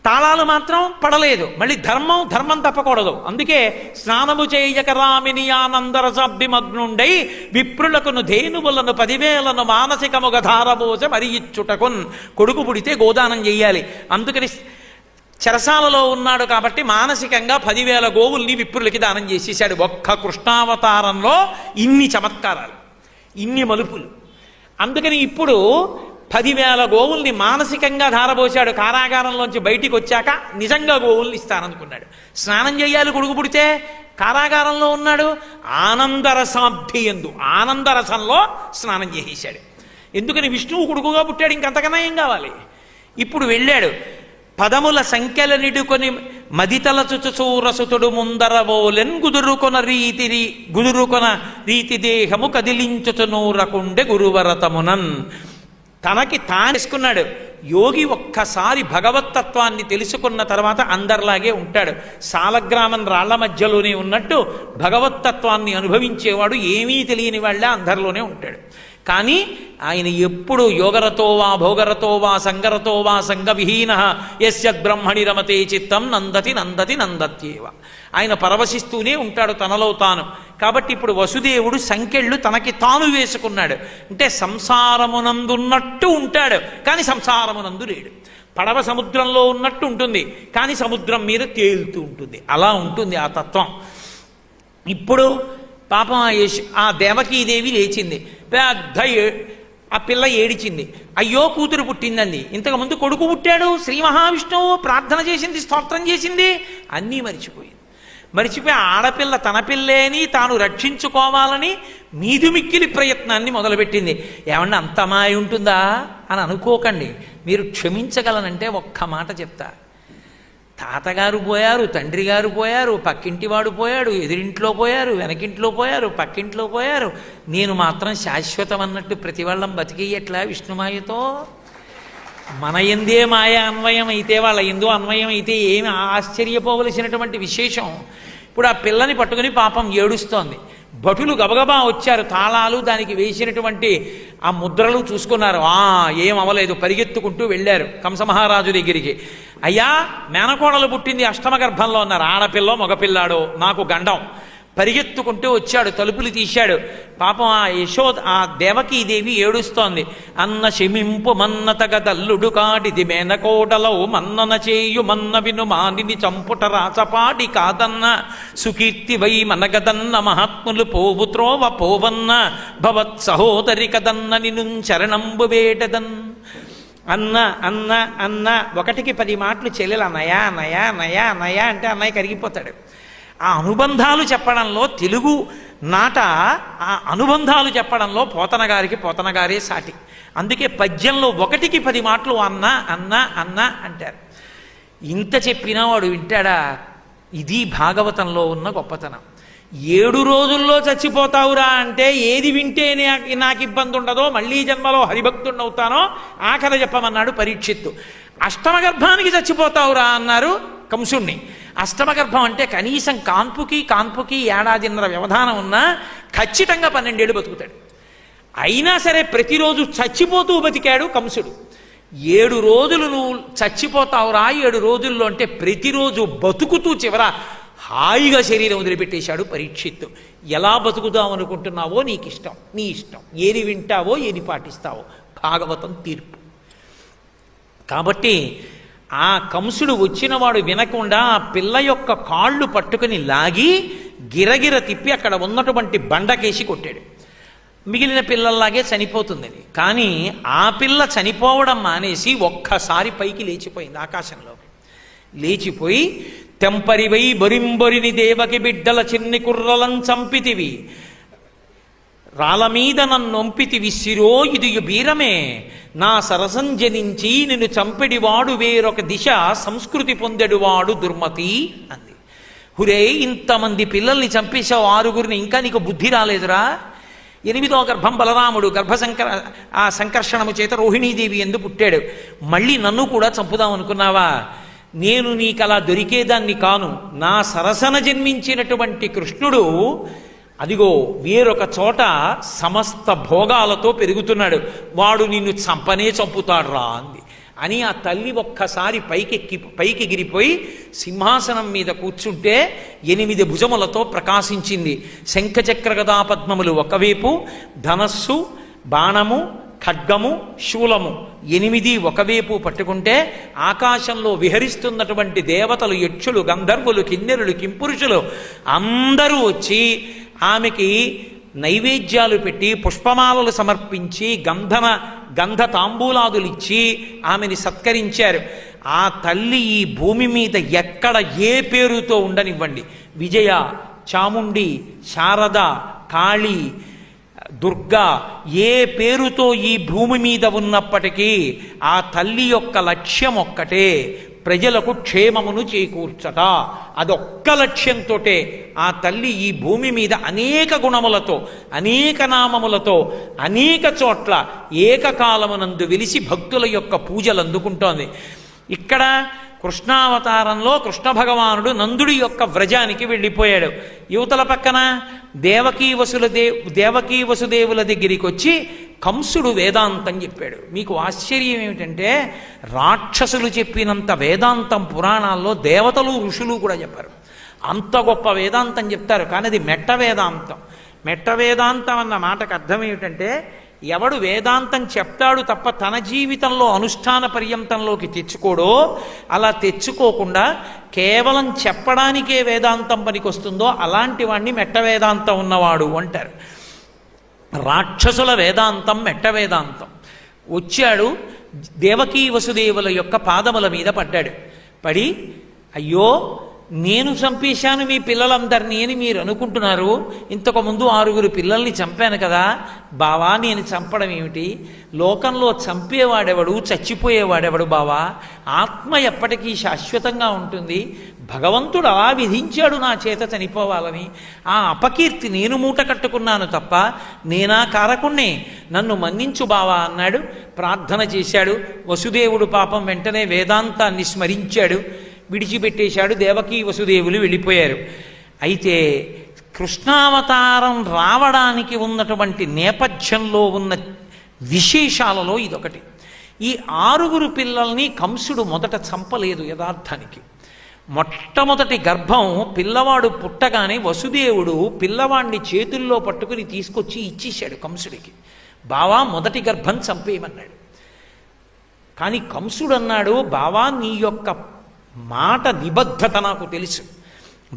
తాళాలు మాత్రం పడలేదు. మళ్ళీ ధర్మం తప్పకూడదు. అందుకే స్నానము చేయక రామిని ఆనందరసాబ్దిమగ్నుండై విప్రులకును ధేనువులను 10,000 మానసికముగ ధారబోస మరి ఇచ్చుటకున్. కొడుకు పుడితే గోదానం చెయ్యాలి. అందుకని చెరసాలలో ఉన్నాడు కాబట్టి మానసికంగా 10,000 గోవుల్ని విప్రులకి దానం చేసేసాడు. ఒక్క కృష్ణావతారంలో ఇన్ని చమత్కారాలు, ఇన్ని మలుపులు. అందుకని ఇప్పుడు 10,000 గోవుల్ని మానసికంగా ధారపోశాడు. కారాగారంలోంచి బయటికి వచ్చాక నిజంగా గోవుల్ని ఇస్తాననుకున్నాడు. స్నానం చేయాలి కొడుకు పుడితే. కారాగారంలో ఉన్నాడు. ఆనందరసాబ్ది ఎందు ఆనందరసంలో స్నానం చేసేశాడు. ఎందుకని? విష్ణువు కొడుకుగా పుట్టాడు, ఇంకంతకన్నా ఏం కావాలి? ఇప్పుడు వెళ్ళాడు. పదముల సంఖ్యల నిడుకొని మదితల చుచుచూరసుతుడు ముందరవోలెన్ గుదురుకొన రీతి దేహము కదిలించుచునూరకుండే గురువరతమునన్. తనకి తానేసుకున్నాడు. యోగి ఒక్కసారి భగవత్తత్వాన్ని తెలుసుకున్న తర్వాత అందరిలాగే ఉంటాడు. సాలగ్రామం రాళ్ల మధ్యలోనే ఉన్నట్టు భగవత్తత్వాన్ని అనుభవించేవాడు ఏమీ తెలియని వాళ్ళ అందరిలోనే ఉంటాడు. కానీ ఆయన ఎప్పుడు యోగరతో వా భోగరతో వా సంగరతో వా సంగవిహీన యస్యద్బ్రహ్మణి రమతే చిత్తం నందతి నందతి నందత్యేవ. ఆయన పరవశిస్తూనే ఉంటాడు తనలో తాను. కాబట్టి ఇప్పుడు వసుదేవుడు సంకెళ్ళు తనకి తాను వేసుకున్నాడు. అంటే సంసారమునందున్నట్టు ఉంటాడు, కానీ సంసారమునందు లేడు. పడవ సముద్రంలో ఉన్నట్టు ఉంటుంది, కానీ సముద్రం మీద తేలుతూ ఉంటుంది. అలా ఉంటుంది ఆ తత్వం. ఇప్పుడు పాపం ఆ దేవకీదేవి లేచింది. పెద్ద ఆ పిల్ల ఏడిచింది. అయ్యో కూతురు పుట్టిందండి. ఇంతకుముందు కొడుకు పుట్టాడు. శ్రీ మహావిష్ణువు ప్రార్థన చేసింది, స్తోత్రం చేసింది, అన్నీ మరిచిపోయి ఆడపిల్ల తన పిల్లేని తాను రక్షించుకోవాలని మీదుమిక్కిలి ప్రయత్నాన్ని మొదలుపెట్టింది. ఏమన్నా అంత మాయ ఉంటుందా అని అనుకోకండి. మీరు క్షమించగలనంటే ఒక్క మాట చెప్తా. తాతగారు పోయారు, తండ్రి గారు పోయారు, పక్కింటివాడు పోయాడు, ఎదురింట్లో పోయారు, వెనకింట్లో పోయారు, పక్కింట్లో పోయారు. నేను మాత్రం శాశ్వతం అన్నట్టు ప్రతి వాళ్ళం బతికేయట్లా విష్ణుమాయతో. మన ఎందే మాయ అన్వయం అయితే వాళ్ళ ఎందు అన్వయం అయితే ఏమి ఆశ్చర్యపోవలసినటువంటి విశేషం. ఇప్పుడు ఆ పిల్లని పట్టుకుని పాపం ఏడుస్తోంది. భటులు గబగబా వచ్చారు. తాళాలు దానికి వేసినటువంటి ఆ ముద్రలు చూసుకున్నారు. ఏం అవ్వలేదు. పరిగెత్తుకుంటూ వెళ్ళారు కంసమహారాజు దగ్గరికి. అయ్యా మేనకోడలు పుట్టింది, అష్టమ గర్భంలో ఉన్నారు. ఆడపిల్లో మగపిల్లాడో నాకు గండం. పరిగెత్తుకుంటూ వచ్చాడు, తలుపులు తీశాడు. పాపం ఆ దేవకీదేవి ఏడుస్తోంది. అన్న శమింపు మన్నతగదల్లుడు కాడిది మేనకోటలో మన్నన చేయు మన్న విను మానిని చంపుట రాచపాడి కాదన్న సుకీర్తి వై మనగదన్న మహాత్ములు పోవు త్రోవ పోవన్న భవత్ సహోదరి కదన్న నిను చరణంబు వేటదన్. అన్న అన్న అన్న 1కి 10 మాటలు చెల్లెలు అన్నయా అన్నయా అన్నయా అన్నయా అంటే అన్నయ్య కరిగిపోతాడు. ఆ అనుబంధాలు చెప్పడంలో తెలుగు నాట ఆ అనుబంధాలు చెప్పడంలో పోతన గారే సాటి. అందుకే పద్యంలో 1కి 10 మాటలు అన్న అన్న అన్న అంటారు. ఇంత చెప్పినా వాడు వింటాడా? ఇది భాగవతంలో ఉన్న గొప్పతనం. 7 రోజుల్లో చచ్చిపోతావురా అంటే ఏది వింటే నాకు ఇబ్బంది ఉండదో, మళ్ళీ జన్మలో హరిభక్తుడినవుతానో ఆ కథ చెప్పమన్నాడు పరీక్షిత్తు. అష్టమగర్భానికి చచ్చిపోతావురా అన్నారు కంసుణ్ణి. అష్టమగర్భం అంటే కనీసం కాన్పుకి ఏడాదిన్నర వ్యవధానం ఉన్నా ఖచ్చితంగా 12 ఏళ్ళు బతుకుతాడు. అయినా సరే ప్రతిరోజు చచ్చిపోతూ బతికాడు కంసుడు. 7 రోజులు నువ్వు చచ్చిపోతావురా, 7 రోజుల్లో అంటే ప్రతిరోజు బతుకుతూ చివర హాయిగా శరీరం వదిలిపెట్టేశాడు పరీక్షిత్తు. ఎలా బతుకుదాం అనుకుంటున్నావో నీకిష్టం, నీ ఇష్టం, ఏది వింటావో ఏది పాటిస్తావో భాగవతం తీర్పు. కాబట్టి ఆ కంసుడు వచ్చినవాడు వినకుండా ఆ పిల్ల యొక్క కాళ్ళు పట్టుకుని లాగి గిరగిర తిప్పి అక్కడ ఉన్నటువంటి బండకేసి కొట్టాడు. మిగిలిన పిల్లల్లాగే చనిపోతుంది. కానీ ఆ పిల్ల చనిపోవడం మానేసి ఒక్కసారి పైకి లేచిపోయింది. ఆకాశంలో లేచిపోయి తెంపరివై బొరింబొరిని దేవకి బిడ్డల చిన్ని కుర్రలం చంపితివి, రాళ్ళ మీద నన్నొంపితివి శిరో ఇది బీరమే, నా సరసంజనించి నిన్ను చంపెడివాడు వేరొక దిశ సంస్కృతి పొందెడువాడు దుర్మతి అంది. హురే, ఇంతమంది పిల్లల్ని చంపేశావు, 6గురిని, ఇంకా నీకు బుద్ధి రాలేదురా? 8వ గర్భం బలరాముడు ఆ సంకర్షణము చేత రోహిణీదేవి ఎందు పుట్టాడు. మళ్ళీ నన్ను కూడా చంపుదాం అనుకున్నావా? నేను నీకలా దొరికేదాన్ని కాను. నా సరసన జన్మించినటువంటి కృష్ణుడు అదిగో వేరొక చోట సమస్త భోగాలతో పెరుగుతున్నాడు, వాడు నిన్ను చంపనే చంపుతాడు రా అంది. అని ఆ తల్లి ఒక్కసారి పైకి ఎగిరిపోయి సింహాసనం మీద కూర్చుంటే 8 భుజములతో ప్రకాశించింది. శంఖచక్ర గదా పద్మములు ఒకవైపు, ధనస్సు, బాణము, ఖడ్గము, శూలము 8 ఒకవైపు పట్టుకుంటే ఆకాశంలో విహరిస్తున్నటువంటి దేవతలు, యక్షులు, గంధర్వులు, కిన్నెరులు, కింపురుషులు అందరూ వచ్చి ఆమెకి నైవేద్యాలు పెట్టి పుష్పమాలలు సమర్పించి గంధ తాంబూలాదులు ఇచ్చి ఆమెని సత్కరించారు. ఆ తల్లి ఈ భూమి మీద ఎక్కడ ఏ పేరుతో ఉండనివ్వండి, విజయ, చాముండి, శారద, కాళీ, దుర్గా, ఏ పేరుతో ఈ భూమి మీద ఉన్నప్పటికీ ఆ తల్లి యొక్క లక్ష్యం ఒక్కటే, ప్రజలకు క్షేమమును చేకూర్చట. అదొక్క లక్ష్యంతో ఆ తల్లి ఈ భూమి మీద అనేక గుణములతో, అనేక నామములతో, అనేక చోట్ల ఏకకాలమునందు వెలిసి భక్తుల యొక్క పూజలు అందుకుంటోంది. ఇక్కడ కృష్ణావతారంలో కృష్ణ భగవానుడు నందుడి యొక్క వ్రజానికి వెళ్ళిపోయాడు. యువతల పక్కన దేవకీ వసుదేవుల దగ్గరికి వచ్చి కంసుడు వేదాంతం చెప్పాడు. మీకు ఆశ్చర్యం ఏమిటంటే రాక్షసులు చెప్పినంత వేదాంతం పురాణాల్లో దేవతలు, ఋషులు కూడా చెప్పారు. అంత గొప్ప వేదాంతం చెప్తారు. కానీ అది మెట్ట వేదాంతం. మెట్ట వేదాంతం అన్న మాటకు అర్థం ఏమిటంటే ఎవడు వేదాంతం చెప్తాడు తప్ప తన జీవితంలో అనుష్ఠాన పర్యంతంలోకి తెచ్చుకోడో, అలా తెచ్చుకోకుండా కేవలం చెప్పడానికే వేదాంతం పనికొస్తుందో అలాంటి వాడిని మెట్ట వేదాంతం ఉన్నవాడు అంటారు. రాక్షసుల వేదాంతం మెట్ట వేదాంతం. వచ్చాడు, దేవకీ వసుదేవుల యొక్క పాదముల మీద పడ్డాడు. పడి, అయ్యో నేను చంపేశాను మీ పిల్లలందరినీ అని మీరు అనుకుంటున్నారు, ఇంతకుముందు 6 పిల్లల్ని చంపాను కదా బావా, నేను చంపడం ఏమిటి? లోకంలో చంపేవాడెవడు, చచ్చిపోయేవాడెవడు బావా? ఆత్మ ఎప్పటికీ శాశ్వతంగా ఉంటుంది. భగవంతుడు అలా విధించాడు నా చేత చనిపోవాలని. ఆ అపకీర్తి నేను మూట కట్టుకున్నాను తప్ప నేనా కారకుణ్ణే, నన్ను మన్నించు బావా అన్నాడు. ప్రార్థన చేశాడు. వసుదేవుడు పాపం వెంటనే వేదాంతాన్ని స్మరించాడు, విడిచిపెట్టేశాడు. దేవకీ వసుదేవులు వెళ్ళిపోయారు. అయితే కృష్ణావతారం రావడానికి ఉన్నటువంటి నేపథ్యంలో ఉన్న విశేషాలలో ఇదొకటి. ఈ 6 పిల్లల్ని కంసుడు మొదట చంపలేదు. యథార్థానికి మొట్టమొదటి గర్భం పిల్లవాడు పుట్టగానే వసుదేవుడు పిల్లవాడిని చేతుల్లో పట్టుకుని తీసుకొచ్చి ఇచ్చేశాడు కంసుడికి. బావా మొదటి గర్భం చంపేయమన్నాడు. కానీ కంసుడు అన్నాడు, బావా నీ యొక్క మాట నిబద్ధత నాకు తెలుసు,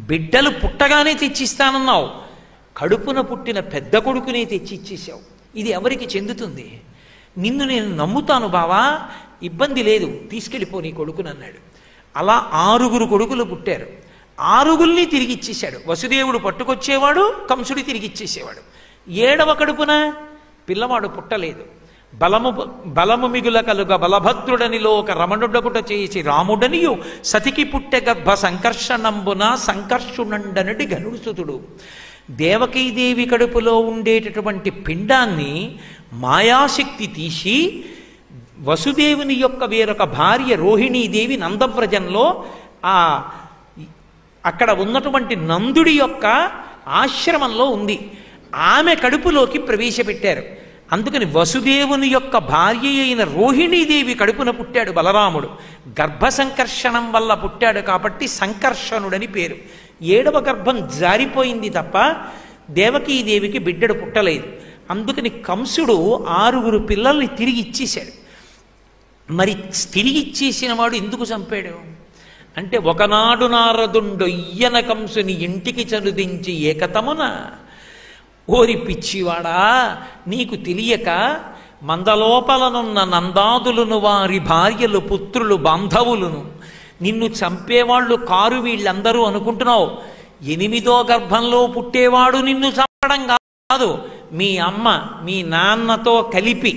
బిడ్డలు పుట్టగానే తెచ్చిస్తానన్నావు, కడుపున పుట్టిన పెద్ద కొడుకునే తెచ్చి ఇచ్చేసావు, ఇది ఎవరికి చెందుతుంది? నిన్ను నేను నమ్ముతాను బావా, ఇబ్బంది లేదు, తీసుకెళ్ళిపో నీ కొడుకునన్నాడు. అలా 6 కొడుకులు పుట్టారు. 6 తిరిగి ఇచ్చేశాడు. వసుదేవుడు పట్టుకొచ్చేవాడు, కంసుడి తిరిగి ఇచ్చేసేవాడు. 7వ కడుపున పిల్లవాడు పుట్టలేదు. బలము మిగుల కలుగ బలభద్రుడనిలో ఒక రమణుడకుట చేసి రాముడనియు సతికి పుట్టె గర్భ సంకర్షణంబున సంకర్షునండనటి గనుసుతుడు. దేవకీదేవి కడుపులో ఉండేటటువంటి పిండాన్ని మాయాశక్తి తీసి వసుదేవుని యొక్క వేరొక భార్య రోహిణీదేవి నందవ్రజంలో అక్కడ ఉన్నటువంటి నందుడి యొక్క ఆశ్రమంలో ఉంది. ఆమె కడుపులోకి ప్రవేశపెట్టారు. అందుకని వసుదేవుని యొక్క భార్య అయిన రోహిణీదేవి కడుపున పుట్టాడు బలరాముడు. గర్భ సంకర్షణం వల్ల పుట్టాడు కాబట్టి సంకర్షణుడని పేరు. 7వ గర్భం జారిపోయింది తప్ప దేవకీదేవికి బిడ్డడు పుట్టలేదు. అందుకని కంసుడు 6 పిల్లల్ని తిరిగి ఇచ్చేశాడు. మరి తిరిగి ఇచ్చేసిన వాడు ఎందుకు చంపాడు అంటే, ఒకనాడు నారదుండు ఇయ్యన కంసుని ఇంటికి చనుదించి ఏకతమున, ఓరి పిచ్చివాడా నీకు తెలియక మందలోపలనున్న నందాదులను వారి భార్యలు పుత్రులు బాంధవులను నిన్ను చంపేవాళ్ళు కారు వీళ్ళందరూ అనుకుంటున్నావు. 8వ గర్భంలో పుట్టేవాడు నిన్ను చంపడం కాదు, మీ అమ్మ మీ నాన్నతో కలిపి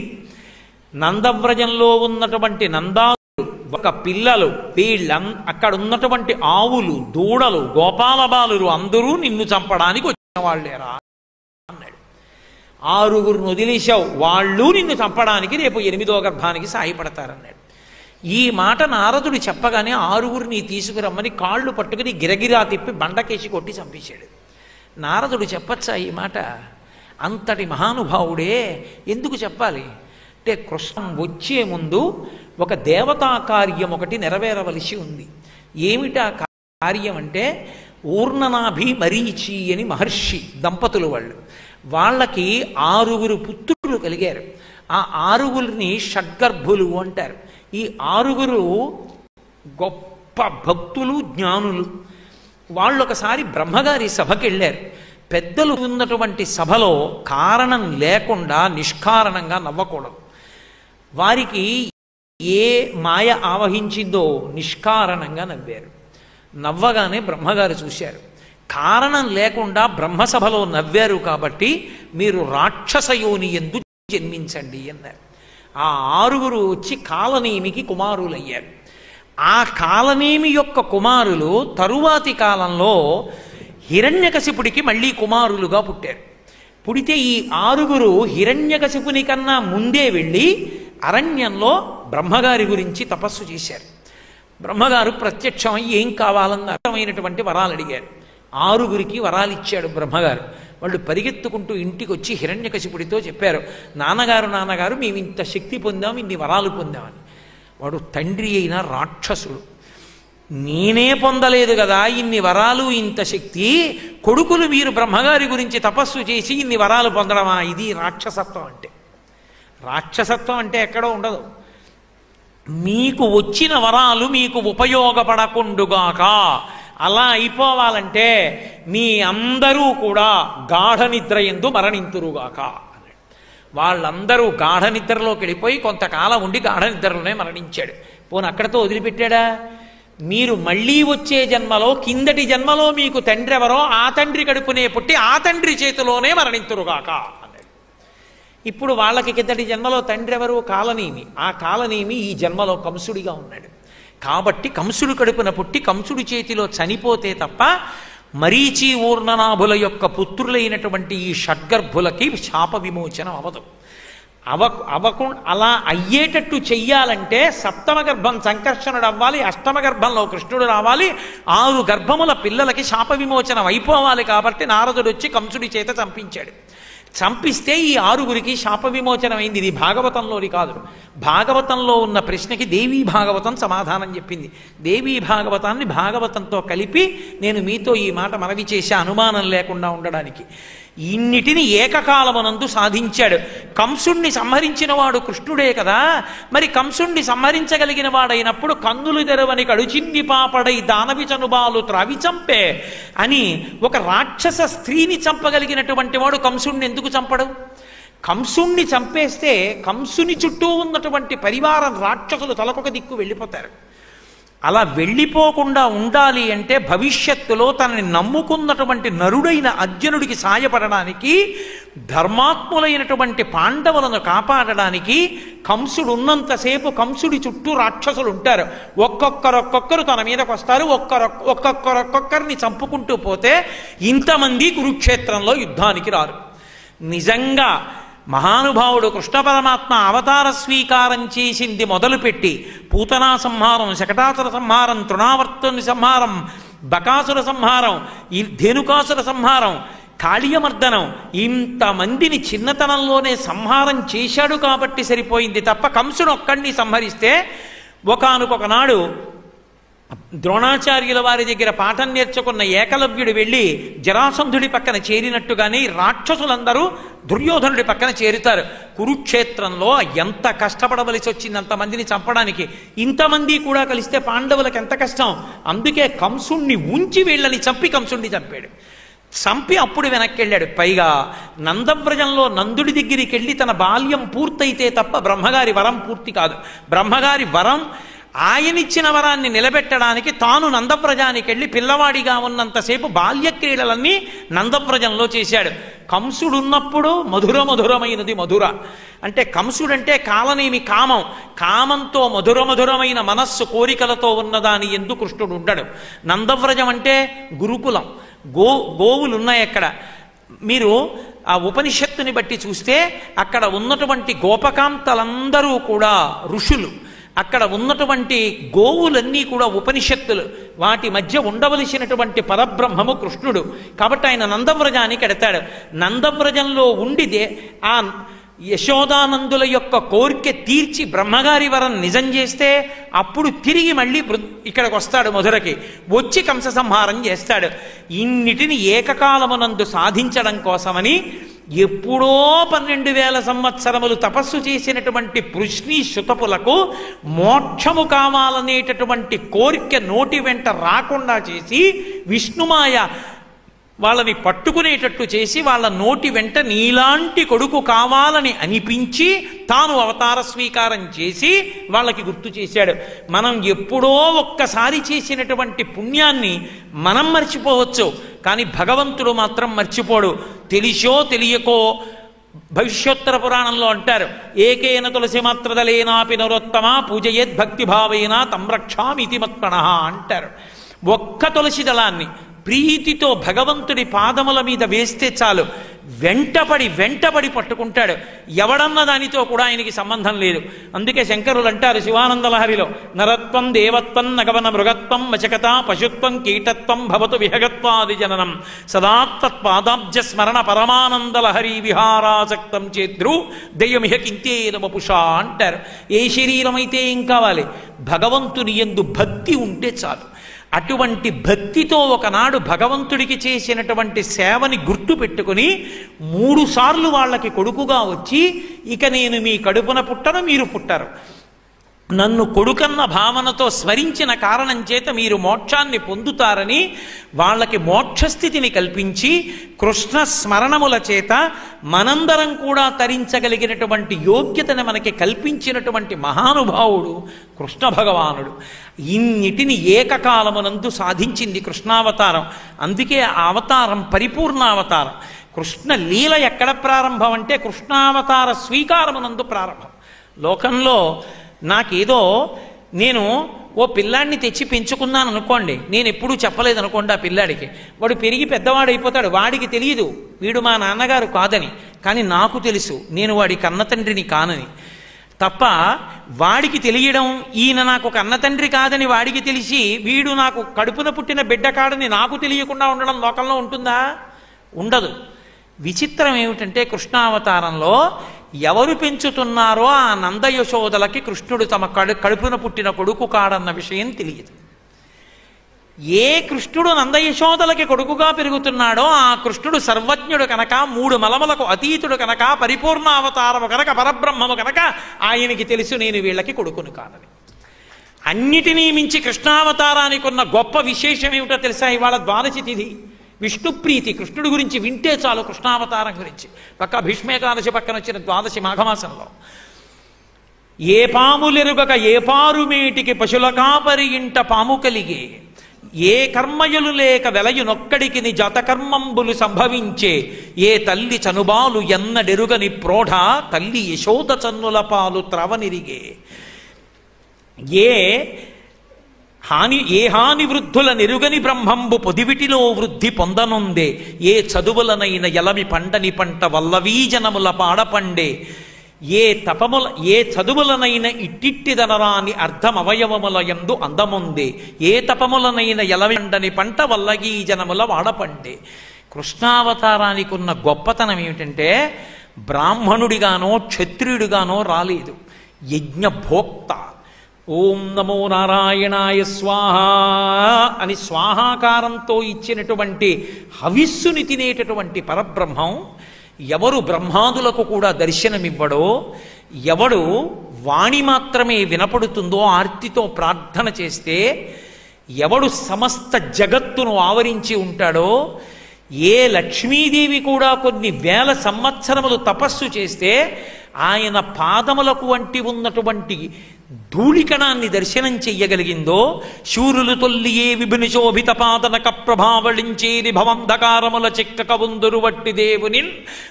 నందవ్రజంలో ఉన్నటువంటి నందాదులు ఒక పిల్లలు అక్కడ ఉన్నటువంటి ఆవులు దూడలు గోపాలబాలురు అందరూ నిన్ను చంపడానికి వచ్చిన వాళ్ళేరా అన్నాడు. 6 వదిలేశావు, వాళ్ళు నిన్ను చంపడానికి రేపు 8వ గర్భానికి సాయపడతారన్నాడు. ఈ మాట నారదుడు చెప్పగానే 6 తీసుకురమ్మని కాళ్ళు పట్టుకుని గిరగిరా తిప్పి బండకేసి కొట్టి చంపేశాడు. నారదుడు చెప్పచ్చా ఈ మాట? అంతటి మహానుభావుడే ఎందుకు చెప్పాలి అంటే, కృష్ణం వచ్చే ముందు ఒక దేవతా కార్యం ఒకటి నెరవేరవలసి ఉంది. ఏమిటా కార్యం అంటే, ఊర్ణనాభి మరీచి అని మహర్షి దంపతులు వాళ్ళకి 6 పుత్రులు కలిగారు. ఆ 6 షడ్గర్భులు అంటారు. ఈ 6 గొప్ప భక్తులు జ్ఞానులు. వాళ్ళు ఒకసారి బ్రహ్మగారి సభకి వెళ్ళారు. పెద్దలు ఉన్నటువంటి సభలో కారణం లేకుండా నిష్కారణంగా నవ్వకూడదు. వారికి ఏ మాయ ఆవహించిందో నిష్కారణంగా నవ్వారు. నవ్వగానే బ్రహ్మగారు చూశారు. కారణం లేకుండా బ్రహ్మసభలో నవ్వారు కాబట్టి మీరు రాక్షస యోని యందు జన్మించండి అన్నారు. ఆ 6 వచ్చి కాలనేమికి కుమారులయ్యారు. ఆ కాలనేమి యొక్క కుమారులు తరువాతి కాలంలో హిరణ్యకశిపుడికి మళ్ళీ కుమారులుగా పుట్టారు. పుడితే ఈ 6 హిరణ్యకశిపుని కన్నా ముందే వెళ్ళి అరణ్యంలో బ్రహ్మగారి గురించి తపస్సు చేశారు. బ్రహ్మగారు ప్రత్యక్షమై ఏం కావాలన్న అర్థమైనటువంటి వరాలు అడిగారు. 6 వరాలు ఇచ్చాడు బ్రహ్మగారు. వాళ్ళు పరిగెత్తుకుంటూ ఇంటికి వచ్చి హిరణ్యకశిపుడితో చెప్పారు, నాన్నగారు మేము ఇంత శక్తి పొందాం, ఇన్ని వరాలు పొందామని. వాడు తండ్రి అయిన రాక్షసుడు, నేనే పొందలేదు కదా ఇన్ని వరాలు ఇంత శక్తి, కొడుకులు మీరు బ్రహ్మగారి గురించి తపస్సు చేసి ఇన్ని వరాలు పొందడమా? ఇది రాక్షసత్వం అంటే. రాక్షసత్వం అంటే ఎక్కడో ఉండదు. మీకు వచ్చిన వరాలు మీకు ఉపయోగపడకుండుగాక, అలా అయిపోవాలంటే మీ అందరూ కూడా గాఢ నిద్ర యందు మరణింతురుగాక. వాళ్ళందరూ గాఢ నిద్రలోకి వెళ్ళిపోయి కొంతకాలం ఉండి గాఢ నిద్రలోనే మరణించాడు. పోనీ అక్కడితో వదిలిపెట్టాడా? మీరు మళ్ళీ వచ్చే జన్మలో, కిందటి జన్మలో మీకు తండ్రి ఎవరో ఆ తండ్రి కడుపునే పుట్టి ఆ తండ్రి చేతిలోనే మరణింతురుగాక అన్నాడు. ఇప్పుడు వాళ్ళకి కిందటి జన్మలో తండ్రి ఎవరు? కాలనేమి. ఆ కాలనేమి ఈ జన్మలో కంసుడిగా ఉన్నాడు. కాబట్టి కంసుడు కడుపున పుట్టి కంసుడి చేతిలో చనిపోతే తప్ప మరీచి ఊర్ణనాభుల యొక్క పుత్రులైనటువంటి ఈ షడ్గర్భులకి శాప విమోచనం అవదు. అలా అయ్యేటట్టు చెయ్యాలంటే సప్తమ గర్భం సంకర్షణుడు అవ్వాలి, అష్టమ గర్భంలో కృష్ణుడు రావాలి, 6 గర్భముల పిల్లలకి శాప విమోచనం అయిపోవాలి. కాబట్టి నారదుడు వచ్చి కంసుడి చేత చంపించాడు. చంపిస్తే ఈ 6గురికి శాప విమోచనం అయింది. ఇది భాగవతంలోని కాదు. భాగవతంలో ఉన్న ప్రశ్నకి దేవీ భాగవతం సమాధానం చెప్పింది. దేవీ భాగవతాన్ని భాగవతంతో కలిపి నేను మీతో ఈ మాట మనవి చేసే అనుమానం లేకుండా ఉండడానికి. ఇన్నిటిని ఏకకాలమునందు సాధించాడు. కంసుణ్ణి సంహరించిన వాడు కృష్ణుడే కదా. మరి కంసుణ్ణి సంహరించగలిగిన వాడైనప్పుడు కన్నులు తెరవని కడుచిన్ని పాపడై దానవి చనుబాలు త్రావి చంపే అని ఒక రాక్షస స్త్రీని చంపగలిగినటువంటి వాడు కంసుణ్ణి ఎందుకు చంపడు? కంసుణ్ణి చంపేస్తే కంసుని చుట్టూ ఉన్నటువంటి పరివారం రాక్షసులు తలకొక దిక్కు వెళ్ళిపోతారు. అలా వెళ్ళిపోకుండా ఉండాలి అంటే భవిష్యత్తులో తనని నమ్ముకున్నటువంటి నరుడైన అర్జునుడికి సాయపడడానికి, ధర్మాత్ములైనటువంటి పాండవులను కాపాడడానికి కంసుడు ఉన్నంతసేపు కంసుడి చుట్టూ రాక్షసులు ఉంటారు. ఒక్కొక్కరు తన మీదకి వస్తారు. ఒక్కొక్కరిని చంపుకుంటూ పోతే ఇంతమంది కురుక్షేత్రంలో యుద్ధానికి రారు. నిజంగా మహానుభావుడు కృష్ణ పరమాత్మ అవతార స్వీకారం చేసింది మొదలుపెట్టి పూతనా సంహారం, శకటాసుర సంహారం, తృణావర్తుని సంహారం, బకాసుర సంహారం, ఈ ధేనుకాసుర సంహారం, కాళీయమర్దనం, ఇంతమందిని చిన్నతనంలోనే సంహారం చేశాడు కాబట్టి సరిపోయింది తప్ప కంసుడు ఒక్కడిని సంహరిస్తే ఒకానొక నాడు ద్రోణాచార్యుల వారి దగ్గర పాఠం నేర్చుకున్న ఏకలవ్యుడు వెళ్ళి జరాసంధుడి పక్కన చేరినట్టుగానే రాక్షసులందరూ దుర్యోధనుడి పక్కన చేరుతారు. కురుక్షేత్రంలో ఎంత కష్టపడవలసి వచ్చింది అంతమందిని చంపడానికి. ఇంతమంది కూడా కలిస్తే పాండవులకు ఎంత కష్టం. అందుకే కంసుణ్ణి ఉంచి వీళ్ళని చంపి కంసుణ్ణి చంపాడు. చంపి అప్పుడు వెనక్కి వెళ్ళాడు. పైగా నందవ్రజంలో నందుడి దగ్గరికి వెళ్ళి తన బాల్యం పూర్తయితే తప్ప బ్రహ్మగారి వరం పూర్తి కాదు. బ్రహ్మగారి వరం ఆయనిచ్చిన వరాన్ని నిలబెట్టడానికి తాను నందవ్రజానికి వెళ్ళి పిల్లవాడిగా ఉన్నంతసేపు బాల్యక్రీడలన్నీ నందవ్రజంలో చేశాడు. కంసుడున్నప్పుడు మధురమైనది మధుర అంటే కంసుడంటే కాలనేమి కామం. కామంతో మధురమైన మనస్సు కోరికలతో ఉన్నదాని ఎందు కృష్ణుడు ఉండడు. నందవ్రజం అంటే గురుకులం, గోవులు ఉన్నాయి అక్కడ. మీరు ఆ ఉపనిషత్తుని బట్టి చూస్తే అక్కడ ఉన్నటువంటి గోపకాంతలందరూ కూడా ఋషులు. అక్కడ ఉన్నటువంటి గోవులన్నీ కూడా ఉపనిషత్తులు. వాటి మధ్య ఉండవలసినటువంటి పరబ్రహ్మము కృష్ణుడు. కాబట్టి ఆయన నందవ్రజానికి ఎడతాడు. నందవ్రజంలో ఉండిదే ఆ యశోదానందుల యొక్క కోరిక తీర్చి బ్రహ్మగారి వరం నిజం చేస్తే అప్పుడు తిరిగి మళ్ళీ ఇక్కడికి వస్తాడు, మధురకి వచ్చి కంస సంహారం చేస్తాడు. ఇన్నిటిని ఏకకాలమునందు సాధించడం కోసమని ఎప్పుడో 12,000 సంవత్సరములు తపస్సు చేసినటువంటి పృష్ణి శుతపులకు మోక్షము కావాలనేటటువంటి కోరిక నోటి వెంట రాకుండా చేసి విష్ణుమాయ వాళ్ళని పట్టుకునేటట్టు చేసి వాళ్ళ నోటి వెంట నీలాంటి కొడుకు కావాలని అనిపించి తాను అవతార స్వీకారం చేసి వాళ్ళకి గుర్తు చేశాడు. మనం ఎప్పుడో ఒక్కసారి చేసినటువంటి పుణ్యాన్ని మనం మర్చిపోవచ్చు, కానీ భగవంతుడు మాత్రం మర్చిపోడు. తెలిసో తెలియకో భవిష్యోత్తర పురాణంలో అంటారు, ఏకేన తులసి మాత్రదలేనాపి నరోత్తమ పూజయేద్ భక్తిభావేన తంరక్షామితి మత్పణః అంటారు. ఒక్క తులసి దళాన్ని ప్రీతితో భగవంతుడి పాదముల మీద వేస్తే చాలు, వెంటపడి పట్టుకుంటాడు. ఎవడన్న దానితో కూడా ఆయనకి సంబంధం లేదు. అందుకే శంకరులు అంటారు శివానందలహరిలో, నరత్వం దేవత్వం నగవన మృగత్వం వచకత పశుత్వం కీటత్వం భవతు విహగత్వాది జననం సదాత్పాదాబ్జ స్మరణ పరమానందలహరి విహారాసక్తం చేద్రు దయ్యమిహ కింతేదమపుషా అంటారు. ఏ శరీరమైతే ఏం కావాలి? భగవంతుని యందు భక్తి ఉంటే చాలు. అటువంటి భక్తితో ఒకనాడు భగవంతుడికి చేసినటువంటి సేవని గుర్తు పెట్టుకుని 3 సార్లు వాళ్ళకి కొడుకుగా వచ్చి, ఇక నేను మీ కడుపున పుట్టను, మీరు పుట్టరు, నన్ను కొడుకన్న భావనతో స్మరించిన కారణం చేత మీరు మోక్షాన్ని పొందుతారని వాళ్ళకి మోక్షస్థితిని కల్పించి కృష్ణ స్మరణముల చేత మనందరం కూడా తరించగలిగినటువంటి యోగ్యతను మనకి కల్పించినటువంటి మహానుభావుడు కృష్ణ భగవానుడు. ఇన్నిటిని ఏకకాలమునందు సాధించింది కృష్ణావతారం. అందుకే ఆ అవతారం పరిపూర్ణావతారం. కృష్ణ లీల ఎక్కడ ప్రారంభం అంటే కృష్ణావతార స్వీకారమునందు ప్రారంభం. లోకంలో నాకేదో నేను ఓ పిల్లాడిని తెచ్చి పెంచుకున్నాను అనుకోండి, నేను ఎప్పుడూ చెప్పలేదు అనుకోండి ఆ పిల్లాడికి, వాడు పెరిగి పెద్దవాడు అయిపోతాడు, వాడికి తెలియదు వీడు మా నాన్నగారు కాదని. కానీ నాకు తెలుసు నేను వాడి కన్న తండ్రిని కానని. తప్ప వాడికి తెలియడం, ఈయన నాకు ఒక అన్న తండ్రి కాదని వాడికి తెలిసి వీడు నాకు కడుపున పుట్టిన బిడ్డ కాడని నాకు తెలియకుండా ఉండడం లోకంలో ఉంటుందా? ఉండదు. విచిత్రం ఏమిటంటే కృష్ణావతారంలో ఎవరు పెంచుతున్నారో ఆ నందయశోదలకి కృష్ణుడు తమ కడుపున పుట్టిన కొడుకు కాడన్న విషయం తెలియదు. ఏ కృష్ణుడు నందయశోదలకి కొడుకుగా పెరుగుతున్నాడో ఆ కృష్ణుడు సర్వజ్ఞుడు కనుక, 3 మలములకు అతీతుడు కనుక, పరిపూర్ణ అవతారము కనుక, పరబ్రహ్మము కనుక ఆయనకి తెలుసు నేను వీళ్ళకి కొడుకును కాదని. అన్నిటినీ మించి కృష్ణావతారానికి ఉన్న గొప్ప విశేషం ఏమిటో తెలుసా? ఇవాళ ద్వాదశి తిథి, విష్ణుప్రీతి. కృష్ణుడి గురించి వింటే చాలు, కృష్ణావతారం గురించి. పక్క భీష్మేకాదశి పక్కన వచ్చిన ద్వాదశి మాఘమాసంలో, ఏ పాములెరుగక ఏ పారుమేటికి పశుల కాపరి ఇంట పాము కలిగే, ఏ కర్మయులు లేక వెలయునొక్కడికి ని జతకర్మంబులు సంభవించే, ఏ తల్లి చనుబాలు ఎన్నడెరుగని ప్రోఢ తల్లి యశోద చన్నుల పాలు త్రవనిరిగే, ఏ హాని వృద్ధుల నెరుగని బ్రహ్మంబు పొదివిటిలో వృద్ధి పొందనుందే, ఏ చదువులనైన ఎలమి పండని పంట వల్లవీజనముల పాడపండే, ఏ చదువులనైన ఇట్టిట్టిదనరాని అర్థమవయవముల యందు అందముందే, ఏ తపములనైన ఎలవండని పంట వల్లగీ జనముల వాడపండే. కృష్ణావతారానికి ఉన్న గొప్పతనం ఏమిటంటే బ్రాహ్మణుడిగానో క్షత్రియుడిగానో రాలేదు, యజ్ఞభోక్త. ఓం నమో నారాయణాయ స్వాహ అని స్వాహాకారంతో ఇచ్చినటువంటి హవిస్సుని తినేటటువంటి పరబ్రహ్మం. ఎవరు బ్రహ్మాదులకు కూడా దర్శనమివ్వడో, ఎవడు వాణి మాత్రమే వినపడుతుందో ఆర్తితో ప్రార్థన చేస్తే, ఎవడు సమస్త జగత్తును ఆవరించి ఉంటాడో, ఏ లక్ష్మీదేవి కూడా కొన్ని వేల సంవత్సరములు తపస్సు చేస్తే ఆయన పాదములకు వంటి ఉన్నటువంటి ధూళికణాన్ని దర్శనం చెయ్యగలిగిందో, శూరులు తొల్లియే విభిని శోభిత పాదనక ప్రభావళించేది భవంధకారముల చిక్కక ఉందురు వట్టి దేవుని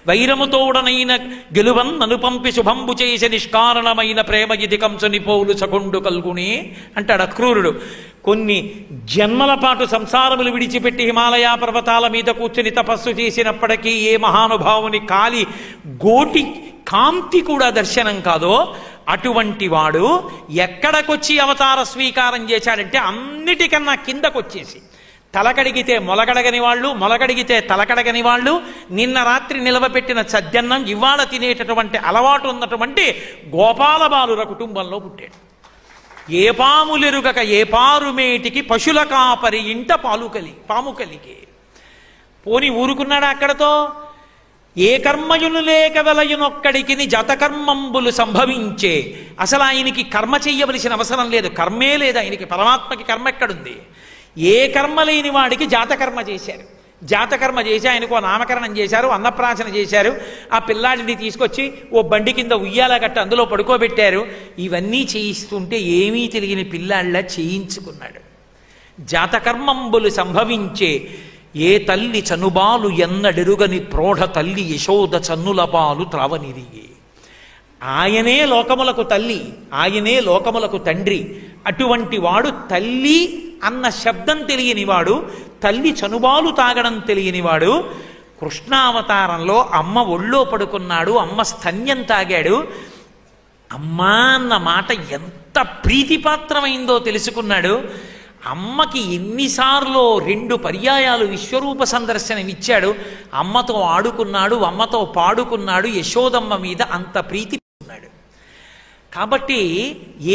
వైరముతోడనైన గెలువన్ అనుపంపి శుభంబు చేసి నిష్కారణమైన ప్రేమ ఇది కంసుని పోలు సకొండు కల్గునే అంటాడు అక్రూరుడు. కొన్ని జన్మల పాటు సంసారములు విడిచిపెట్టి హిమాలయ పర్వతాల మీద కూర్చుని తపస్సు చేసినప్పటికీ ఏ మహానుభావుని కాలి గోటి కాంతి కూడా దర్శనం కాదో అటువంటి వాడు ఎక్కడికొచ్చి అవతార స్వీకారం చేశాడంటే అన్నిటికన్నా కిందకొచ్చేసి, తలకడిగితే మొలకడగని వాళ్ళు, మొలకడిగితే తలకడగని వాళ్ళు, నిన్న రాత్రి నిలవబెట్టిన సద్యన్నం ఇవాళ తినేటటువంటి అలవాటు ఉన్నటువంటి గోపాలబాలుర కుటుంబంలో పుట్టాడు. ఏ పాములెరుగక ఏ పారుమేటికి పశుల కాపరి ఇంట పాము కలిగే. పోని ఊరుకున్నాడా అక్కడతో? ఏ కర్మయులు లేక వెలయునొక్కడికి జతకర్మంబులు సంభవించే. అసలు ఆయనకి కర్మ చెయ్యవలసిన అవసరం లేదు, కర్మే లేదు ఆయనకి. పరమాత్మకి కర్మ ఎక్కడుంది? ఏ కర్మ లేని వాడికి జాతకర్మ చేశారు. జాతకర్మ చేసి ఆయనకు నామకరణం చేశారు, అన్నప్రాసన చేశారు, ఆ పిల్లాడిని తీసుకొచ్చి ఓ బండి కింద ఉయ్యాల గట్ట అందులో పడుకోబెట్టారు. ఇవన్నీ చేయిస్తుంటే ఏమీ తెలియని పిల్లాళ్ళ చేయించుకున్నాడు. జాతకర్మంబులు సంభవించే, ఏ తల్లి చనుబాలు ఎన్నడెరుగని ప్రోఢ తల్లి యశోద చన్నుల పాలు త్రావనిరిగే. ఆయనే లోకములకు తల్లి, ఆయనే లోకములకు తండ్రి. అటువంటి వాడు తల్లి అన్న శబ్దం తెలియనివాడు, తల్లి చనుబాలు తాగడం తెలియనివాడు కృష్ణావతారంలో అమ్మ ఒళ్ళో పడుకున్నాడు, అమ్మ స్తన్యం తాగాడు. అమ్మా అన్న మాట ఎంత ప్రీతిపాత్రమైందో తెలుసుకున్నాడు. అమ్మకి ఎన్నిసార్లు 2 పర్యాయాలు విశ్వరూప సందర్శనం ఇచ్చాడు. అమ్మతో ఆడుకున్నాడు, అమ్మతో పాడుకున్నాడు. యశోదమ్మ మీద అంత ప్రీతి ఉన్నాడు. కాబట్టి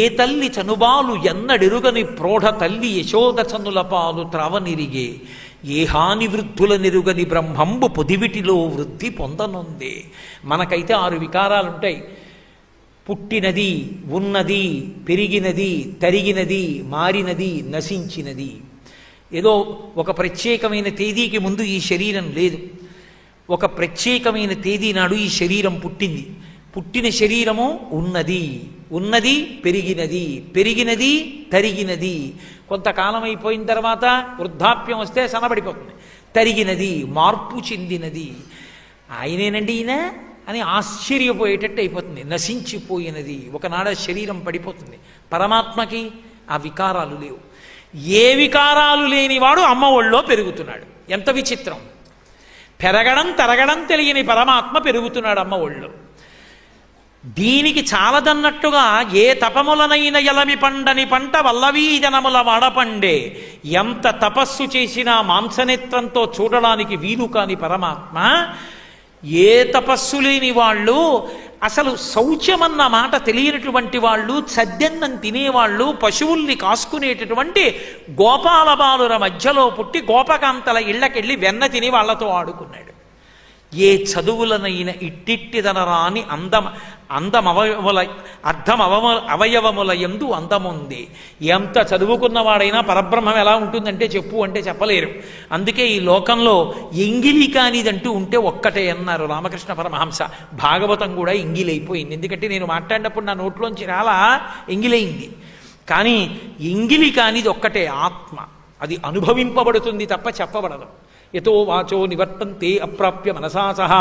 ఏ తల్లి చనుబాలు ఎన్నడెరుగని ప్రోఢ తల్లి యశోద చనుల పాలు త్రావనిరిగే, ఏ హాని వృద్ధుల నెరుగని బ్రహ్మంబు పొదివిటిలో వృద్ధి పొందనుందే. మనకైతే 6 వికారాలుంటాయి. పుట్టినది, ఉన్నది, పెరిగినది, తరిగినది, మారినది, నశించినది. ఏదో ఒక ప్రత్యేకమైన తేదీకి ముందు ఈ శరీరం లేదు, ఒక ప్రత్యేకమైన తేదీ నాడు ఈ శరీరం పుట్టింది. పుట్టిన శరీరము ఉన్నది, ఉన్నది పెరిగినది, పెరిగినది తరిగినది. కొంతకాలం అయిపోయిన తర్వాత వృద్ధాప్యం వస్తే సన్నబడిపోతుంది. తరిగినది, మార్పు చెందినది. ఆయనేనండి ఈయన అని ఆశ్చర్యపోయేటట్టు అయిపోతుంది. నశించిపోయినది, ఒకనాడు శరీరం పడిపోతుంది. పరమాత్మకి ఆ వికారాలు లేవు. ఏ వికారాలు లేనివాడు అమ్మ ఒళ్ళో పెరుగుతున్నాడు. ఎంత విచిత్రం! పెరగడం తరగడం తెలియని పరమాత్మ పెరుగుతున్నాడమ్మ ఒళ్ళు. దీనికి చాలదన్నట్టుగా ఏ తపములనైన ఎలమి పండని పంట వల్లవీ జనముల వాడపండే, ఎంత తపస్సు చేసినా మాంసనేత్రంతో చూడడానికి వీలు కాని పరమాత్మ, ఏ తపస్సు లేని వాళ్ళు, అసలు శౌచమన్న మాట తెలియనటువంటి వాళ్ళు, సద్దెన్నం తినేవాళ్ళు, పశువుల్ని కాసుకునేటటువంటి గోపాల బాలుర మధ్యలో పుట్టి గోపకాంతల ఇళ్ళకెళ్ళి వెన్న తిని వాళ్లతో ఆడుకున్నాడు. ఏ చదువులనైన ఇట్టిట్టిదనరా అని అవయవముల యందు అందముంది. ఎంత చదువుకున్నవాడైనా పరబ్రహ్మం ఎలా ఉంటుందంటే చెప్పు అంటే చెప్పలేరు. అందుకే ఈ లోకంలో ఎంగిలి కానిదంటూ ఉంటే ఒక్కటే అన్నారు రామకృష్ణ పరమహంస. భాగవతం కూడా ఎంగిలైపోయింది. ఎందుకంటే నేను మాట్లాడినప్పుడు నా నోట్లోంచి రాలా ఎంగిలైంది. కానీ ఎంగిలి కానిది ఒక్కటే ఆత్మ. అది అనుభవింపబడుతుంది తప్ప చెప్పబడదు. యతో వాచో నివర్తంతే అప్రాప్య మనసా సహా,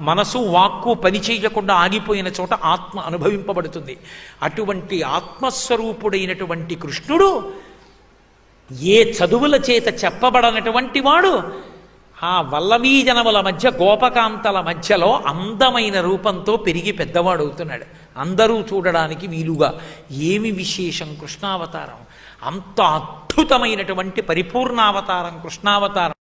మనసు వాక్కు పని చేయకుండా ఆగిపోయిన చోట ఆత్మ అనుభవింపబడుతుంది. అటువంటి ఆత్మస్వరూపుడైనటువంటి కృష్ణుడు ఏ చదువుల చేత చెప్పబడనటువంటి వాడు ఆ వల్లవీ జనముల మధ్య గోపకాంతల మధ్యలో అందమైన రూపంతో పెరిగి పెద్దవాడవుతున్నాడు. అందరూ చూడడానికి వీలుగా. ఏమి విశేషం కృష్ణావతారం! అంత అద్భుతమైనటువంటి పరిపూర్ణావతారం కృష్ణావతారం.